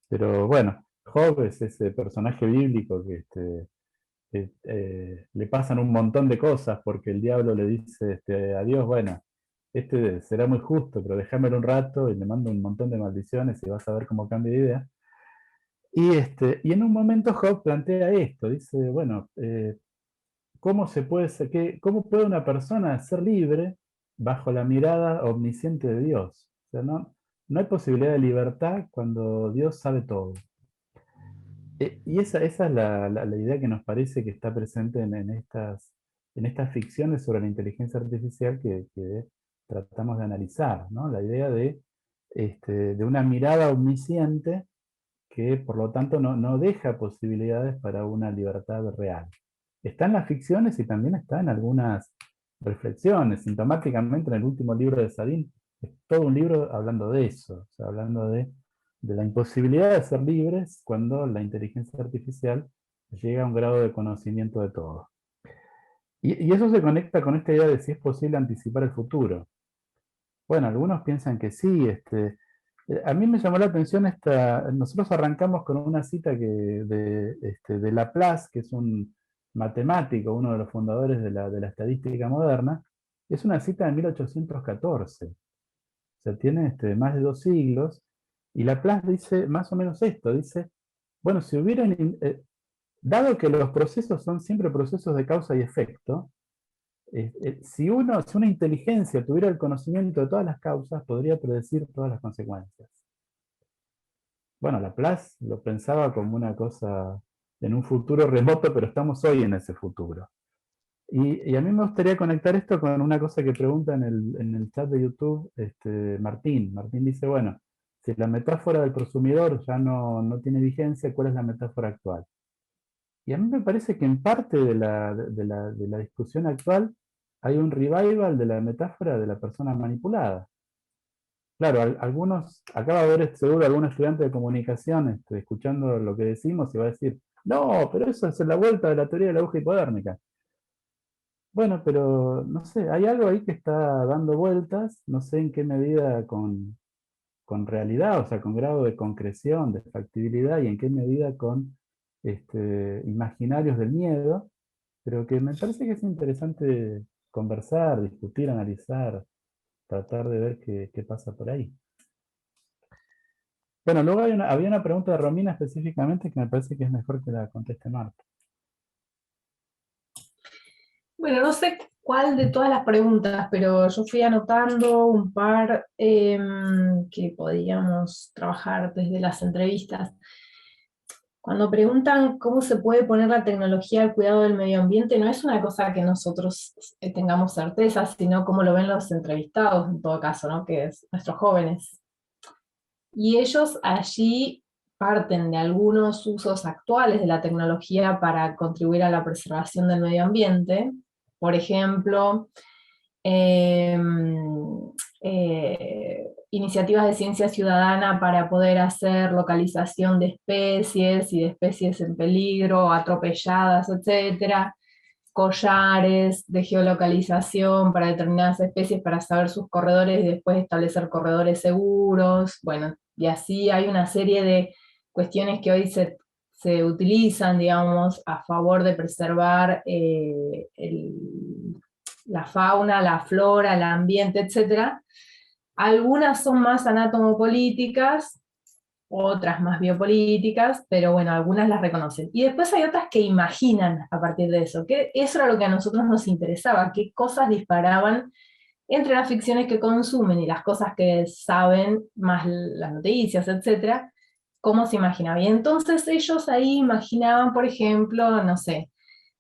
pero bueno, Job es ese personaje bíblico que le pasan un montón de cosas porque el diablo le dice a Dios, bueno, será muy justo, pero déjamelo un rato y le mando un montón de maldiciones y vas a ver cómo cambia de idea. Y en un momento Job plantea esto, dice, bueno, ¿cómo puede una persona ser libre bajo la mirada omnisciente de Dios? O sea, no hay posibilidad de libertad cuando Dios sabe todo. Y esa es la idea que nos parece que está presente en estas ficciones sobre la inteligencia artificial que tratamos de analizar, ¿no? La idea de una mirada omnisciente que por lo tanto no deja posibilidades para una libertad real. Está en las ficciones y también está en algunas reflexiones. Sintomáticamente en el último libro de Sadin, es todo un libro hablando de eso, o sea, hablando de la imposibilidad de ser libres cuando la inteligencia artificial llega a un grado de conocimiento de todo. Y eso se conecta con esta idea de si es posible anticipar el futuro. Bueno, algunos piensan que sí. A mí me llamó la atención nosotros arrancamos con una cita de Laplace, que es un matemático, uno de los fundadores de la estadística moderna. Es una cita de 1814. O sea, tiene más de 2 siglos. Y Laplace dice más o menos esto, dice, bueno, si hubieran, dado que los procesos son siempre procesos de causa y efecto, si una inteligencia tuviera el conocimiento de todas las causas, podría predecir todas las consecuencias. Bueno, Laplace lo pensaba como una cosa en un futuro remoto, pero estamos hoy en ese futuro. Y a mí me gustaría conectar esto con una cosa que pregunta en el chat de YouTube Martín. Martín dice, bueno, si la metáfora del prosumidor ya no tiene vigencia, ¿cuál es la metáfora actual? Y a mí me parece que en parte de la discusión actual hay un revival de la metáfora de la persona manipulada. Claro, acá va a haber seguro algún estudiante de comunicación escuchando lo que decimos y va a decir, no, pero eso es la vuelta de la teoría de la aguja hipodérmica. Bueno, pero no sé, hay algo ahí que está dando vueltas, no sé en qué medida con realidad, o sea, con grado de concreción, de factibilidad, y en qué medida con imaginarios del miedo, pero que me parece que es interesante conversar, discutir, analizar, tratar de ver qué pasa por ahí. Bueno, luego había una pregunta de Romina específicamente que me parece que es mejor que la conteste Marta. Bueno, no sé cuál de todas las preguntas, pero yo fui anotando un par que podíamos trabajar desde las entrevistas. Cuando preguntan cómo se puede poner la tecnología al cuidado del medio ambiente, no es una cosa que nosotros tengamos certeza, sino cómo lo ven los entrevistados en todo caso, ¿no? Que es nuestros jóvenes. Y ellos allí parten de algunos usos actuales de la tecnología para contribuir a la preservación del medio ambiente. Por ejemplo, iniciativas de ciencia ciudadana para poder hacer localización de especies y de especies en peligro, atropelladas, etcétera, collares de geolocalización para determinadas especies para saber sus corredores y después establecer corredores seguros, bueno, y así hay una serie de cuestiones que hoy se utilizan, digamos, a favor de preservar la fauna, la flora, el ambiente, etc. Algunas son más anatomopolíticas, otras más biopolíticas, pero bueno, algunas las reconocen. Y después hay otras que imaginan a partir de eso, que eso era lo que a nosotros nos interesaba, qué cosas disparaban entre las ficciones que consumen y las cosas que saben, más las noticias, etc., cómo se imaginaba. Y entonces ellos ahí imaginaban, por ejemplo, no sé,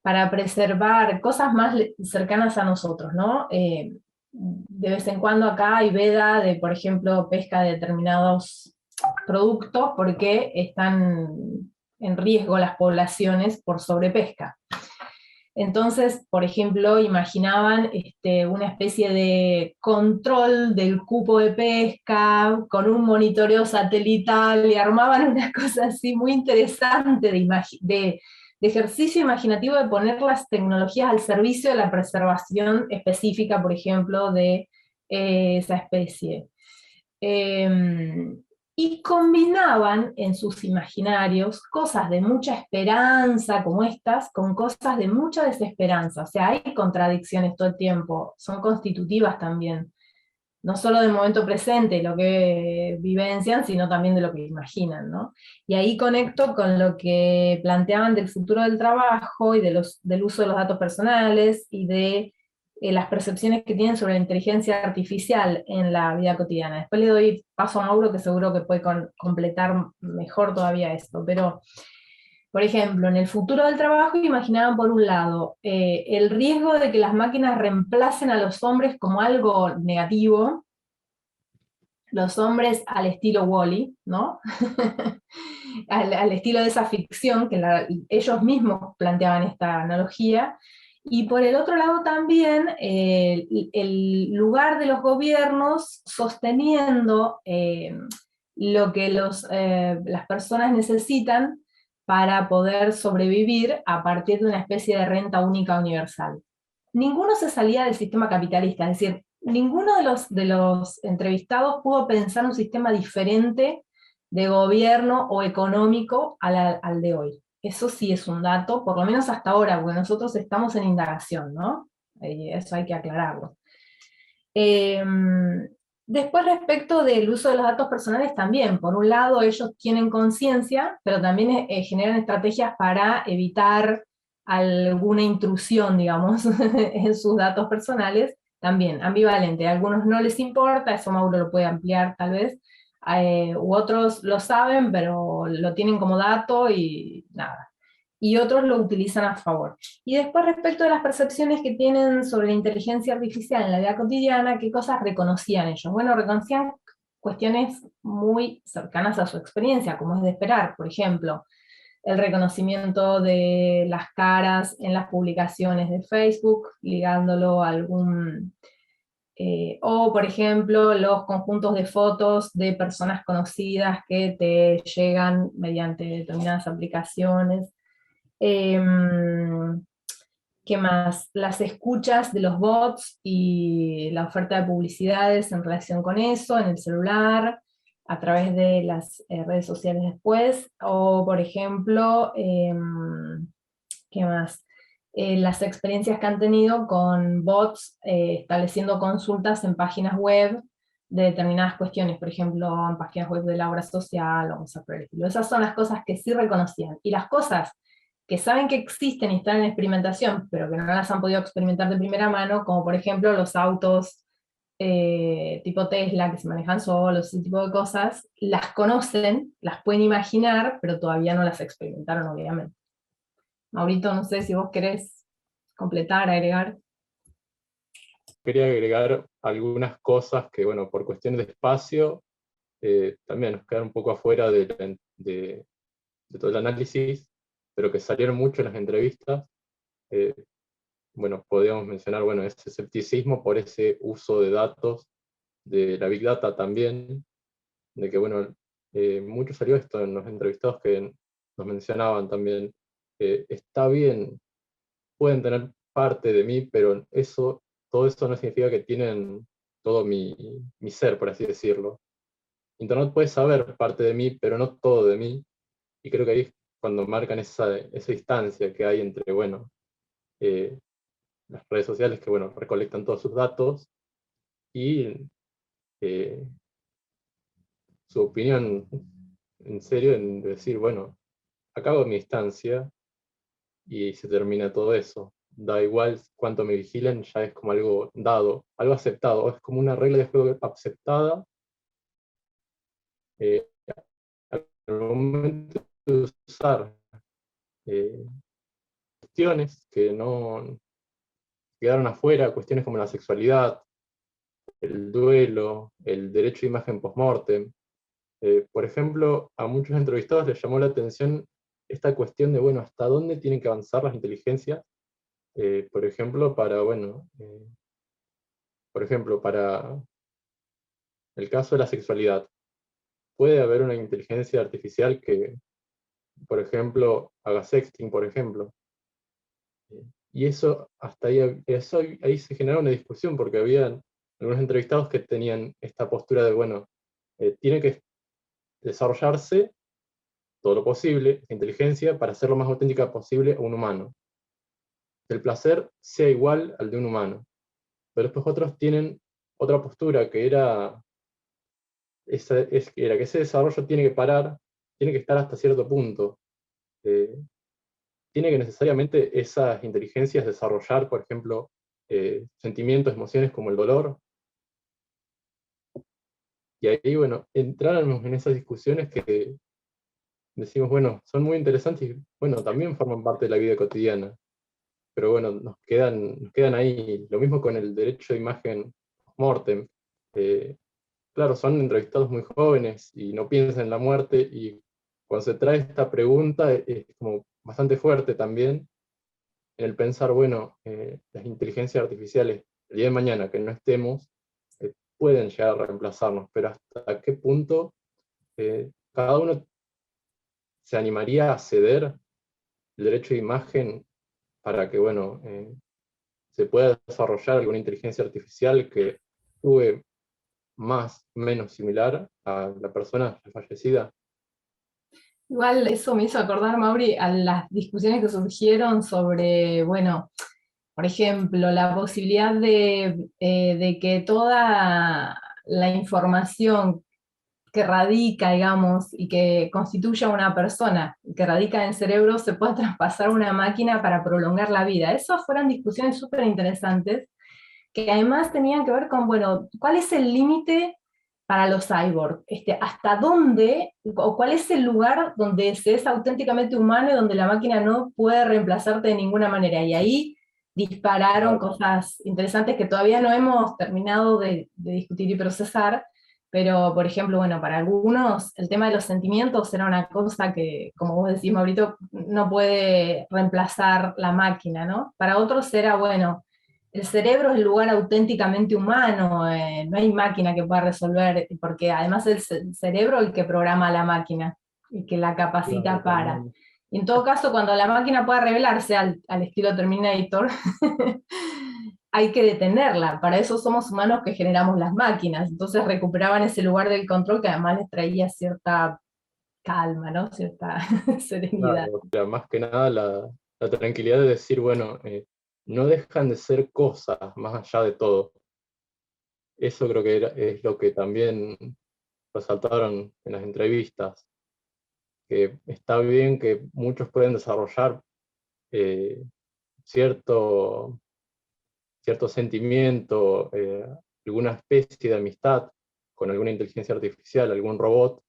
para preservar cosas más cercanas a nosotros, ¿no? De vez en cuando acá hay veda de, por ejemplo, pesca de determinados productos porque están en riesgo las poblaciones por sobrepesca. Entonces, por ejemplo, imaginaban una especie de control del cupo de pesca con un monitoreo satelital y armaban una cosa así muy interesante de ejercicio imaginativo de poner las tecnologías al servicio de la preservación específica, por ejemplo, de esa especie. Y combinaban en sus imaginarios cosas de mucha esperanza como estas con cosas de mucha desesperanza. O sea, hay contradicciones todo el tiempo, son constitutivas también, no solo del momento presente, lo que vivencian, sino también de lo que imaginan, ¿no? Y ahí conecto con lo que planteaban del futuro del trabajo y del uso de los datos personales y de las percepciones que tienen sobre la inteligencia artificial en la vida cotidiana. Después le doy paso a Mauro, que seguro que puede completar mejor todavía esto, pero, por ejemplo, en el futuro del trabajo imaginaban por un lado el riesgo de que las máquinas reemplacen a los hombres como algo negativo, los hombres al estilo Wall-E, ¿no? al estilo de esa ficción, que ellos mismos planteaban esta analogía. Y por el otro lado también el lugar de los gobiernos sosteniendo lo que las personas necesitan para poder sobrevivir a partir de una especie de renta única universal. Ninguno se salía del sistema capitalista, es decir, ninguno de los entrevistados pudo pensar un sistema diferente de gobierno o económico al de hoy. Eso sí es un dato, por lo menos hasta ahora, porque nosotros estamos en indagación, ¿no? Eso hay que aclararlo. Después, respecto del uso de los datos personales también, por un lado ellos tienen conciencia, pero también generan estrategias para evitar alguna intrusión, digamos, en sus datos personales, también ambivalente. A algunos no les importa, eso Mauro lo puede ampliar tal vez, u otros lo saben, pero lo tienen como dato y nada. Y otros lo utilizan a favor. Y después, respecto de las percepciones que tienen sobre la inteligencia artificial en la vida cotidiana, ¿qué cosas reconocían ellos? Bueno, reconocían cuestiones muy cercanas a su experiencia, como es de esperar, por ejemplo, el reconocimiento de las caras en las publicaciones de Facebook, ligándolo a algún... o, por ejemplo, los conjuntos de fotos de personas conocidas que te llegan mediante determinadas aplicaciones. ¿Qué más? Las escuchas de los bots y la oferta de publicidades en relación con eso, en el celular, a través de las redes sociales después, o por ejemplo, ¿qué más? Las experiencias que han tenido con bots estableciendo consultas en páginas web de determinadas cuestiones, por ejemplo, en páginas web de la obra social o cosas por el estilo. Esas son las cosas que sí reconocían. Y las cosas que saben que existen y están en experimentación, pero que no las han podido experimentar de primera mano, como por ejemplo los autos tipo Tesla, que se manejan solos, ese tipo de cosas, las conocen, las pueden imaginar, pero todavía no las experimentaron, obviamente. Maurito, no sé si vos querés completar, agregar. Quería agregar algunas cosas que, bueno, por cuestiones de espacio, también nos quedan un poco afuera de todo el análisis, pero que salieron mucho en las entrevistas. Bueno, podríamos mencionar, bueno, ese escepticismo por ese uso de datos, de la Big Data también, de que, bueno, mucho salió esto en los entrevistados que nos mencionaban también, está bien, pueden tener parte de mí, pero todo eso no significa que tienen todo mi ser, por así decirlo. Internet puede saber parte de mí, pero no todo de mí, y creo que ahí es cuando marcan esa distancia que hay entre, bueno, las redes sociales que, bueno, recolectan todos sus datos y su opinión en serio en decir, bueno, acabo mi distancia y se termina todo eso. Da igual cuánto me vigilen, ya es como algo dado, algo aceptado, es como una regla de juego aceptada. Al momento de usar cuestiones que no quedaron afuera, cuestiones como la sexualidad, el duelo, el derecho de imagen post-mortem. Por ejemplo, a muchos entrevistados les llamó la atención esta cuestión de, bueno, hasta dónde tienen que avanzar las inteligencias, por ejemplo, para el caso de la sexualidad. Puede haber una inteligencia artificial que, por ejemplo, haga sexting, por ejemplo. Y eso, hasta ahí se generó una discusión, porque había algunos entrevistados que tenían esta postura de, bueno, tiene que desarrollarse todo lo posible, esta inteligencia, para ser lo más auténtica posible a un humano. Que el placer sea igual al de un humano. Pero después otros tienen otra postura, que era que ese desarrollo tiene que parar, tiene que estar hasta cierto punto. Tiene que necesariamente esas inteligencias desarrollar, por ejemplo, sentimientos, emociones como el dolor. Y ahí, bueno, entráramos en esas discusiones que decimos, bueno, son muy interesantes y, bueno, también forman parte de la vida cotidiana. Pero bueno, nos quedan ahí. Lo mismo con el derecho de imagen post-mortem. Claro, son entrevistados muy jóvenes y no piensan en la muerte, y cuando se trae esta pregunta es como bastante fuerte también en el pensar, bueno, las inteligencias artificiales el día de mañana que no estemos, pueden llegar a reemplazarnos, pero hasta qué punto cada uno se animaría a ceder el derecho de imagen para que, bueno, se pueda desarrollar alguna inteligencia artificial que actúe más o menos similar a la persona fallecida. Igual eso me hizo acordar, Mauri, a las discusiones que surgieron sobre, bueno, por ejemplo, la posibilidad de que toda la información que radica, digamos, y que constituya una persona, que radica en el cerebro, se pueda traspasar a una máquina para prolongar la vida. Esas fueron discusiones súper interesantes, que además tenían que ver con, bueno, ¿cuál es el límite para los cyborgs? ¿Hasta dónde, o cuál es el lugar donde se es auténticamente humano y donde la máquina no puede reemplazarte de ninguna manera? Y ahí dispararon cosas interesantes que todavía no hemos terminado de discutir y procesar, pero, por ejemplo, bueno, para algunos el tema de los sentimientos era una cosa que, como vos decís, Maurito, no puede reemplazar la máquina, ¿no? Para otros era, bueno, el cerebro es el lugar auténticamente humano, no hay máquina que pueda resolver, porque además es el cerebro el que programa la máquina y que la capacita para. Y en todo caso, cuando la máquina pueda revelarse al estilo Terminator, hay que detenerla. Para eso somos humanos que generamos las máquinas. Entonces recuperaban ese lugar del control que además les traía cierta calma, ¿no? Cierta serenidad. Claro, pero más que nada la tranquilidad de decir, bueno, no dejan de ser cosas más allá de todo. Eso creo que es lo que también resaltaron en las entrevistas, que está bien que muchos pueden desarrollar cierto sentimiento, alguna especie de amistad con alguna inteligencia artificial, algún robot,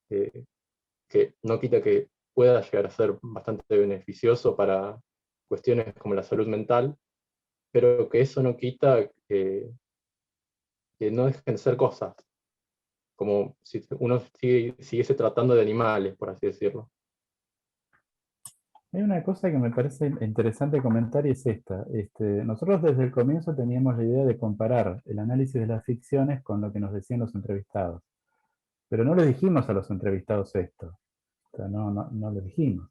que no quita que pueda llegar a ser bastante beneficioso para cuestiones como la salud mental, pero que eso no quita que no dejen de ser cosas, como si uno siguiese tratando de animales, por así decirlo. Hay una cosa que me parece interesante comentar y es esta. Nosotros desde el comienzo teníamos la idea de comparar el análisis de las ficciones con lo que nos decían los entrevistados. Pero no le dijimos a los entrevistados esto. O sea, no lo dijimos.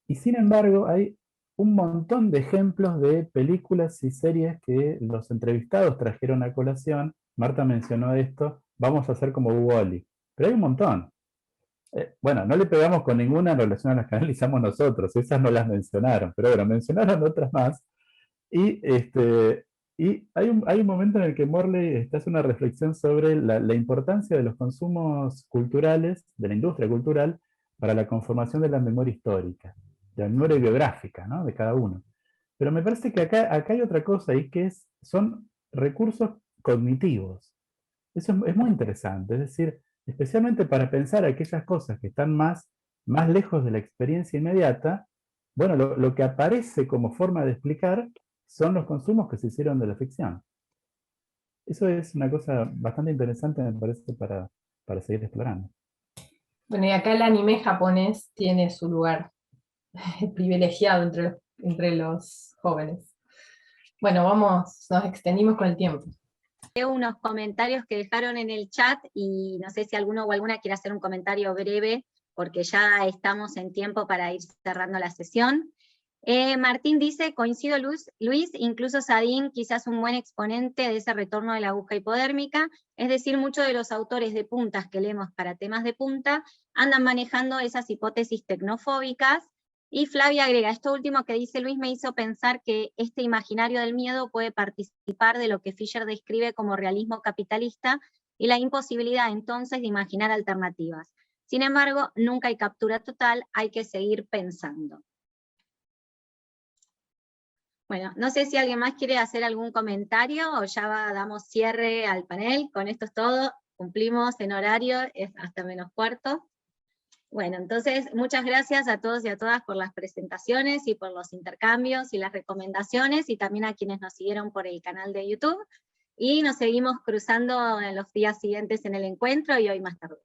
Y sin embargo, hay un montón de ejemplos de películas y series que los entrevistados trajeron a colación. Marta mencionó esto, vamos a hacer como Wall-E. Pero hay un montón. Bueno, no le pegamos con ninguna en relación a las que analizamos nosotros, esas no las mencionaron, pero bueno, mencionaron otras más. Y, hay un momento en el que Morley hace una reflexión sobre la importancia de los consumos culturales, de la industria cultural, para la conformación de la memoria histórica, de la memoria biográfica, ¿no?, de cada uno. Pero me parece que acá hay otra cosa ahí que son recursos cognitivos. Eso es muy interesante, es decir, especialmente para pensar aquellas cosas que están más lejos de la experiencia inmediata. Bueno, lo que aparece como forma de explicar son los consumos que se hicieron de la ficción. Eso es una cosa bastante interesante, me parece, para seguir explorando. Bueno, y acá el anime japonés tiene su lugar privilegiado entre los jóvenes. Bueno, nos extendimos con el tiempo. Unos comentarios que dejaron en el chat y no sé si alguno o alguna quiere hacer un comentario breve, porque ya estamos en tiempo para ir cerrando la sesión. Martín dice, coincido Luis, incluso Sadin quizás un buen exponente de ese retorno de la aguja hipodérmica, es decir, muchos de los autores de puntas que leemos para temas de punta andan manejando esas hipótesis tecnofóbicas. Y Flavia agrega, esto último que dice Luis me hizo pensar que este imaginario del miedo puede participar de lo que Fisher describe como realismo capitalista y la imposibilidad entonces de imaginar alternativas. Sin embargo, nunca hay captura total, hay que seguir pensando. Bueno, no sé si alguien más quiere hacer algún comentario o ya damos cierre al panel. Con esto es todo, cumplimos en horario, es hasta -4. Bueno, entonces muchas gracias a todos y a todas por las presentaciones y por los intercambios y las recomendaciones, y también a quienes nos siguieron por el canal de YouTube. Y nos seguimos cruzando en los días siguientes en el encuentro y hoy más tarde.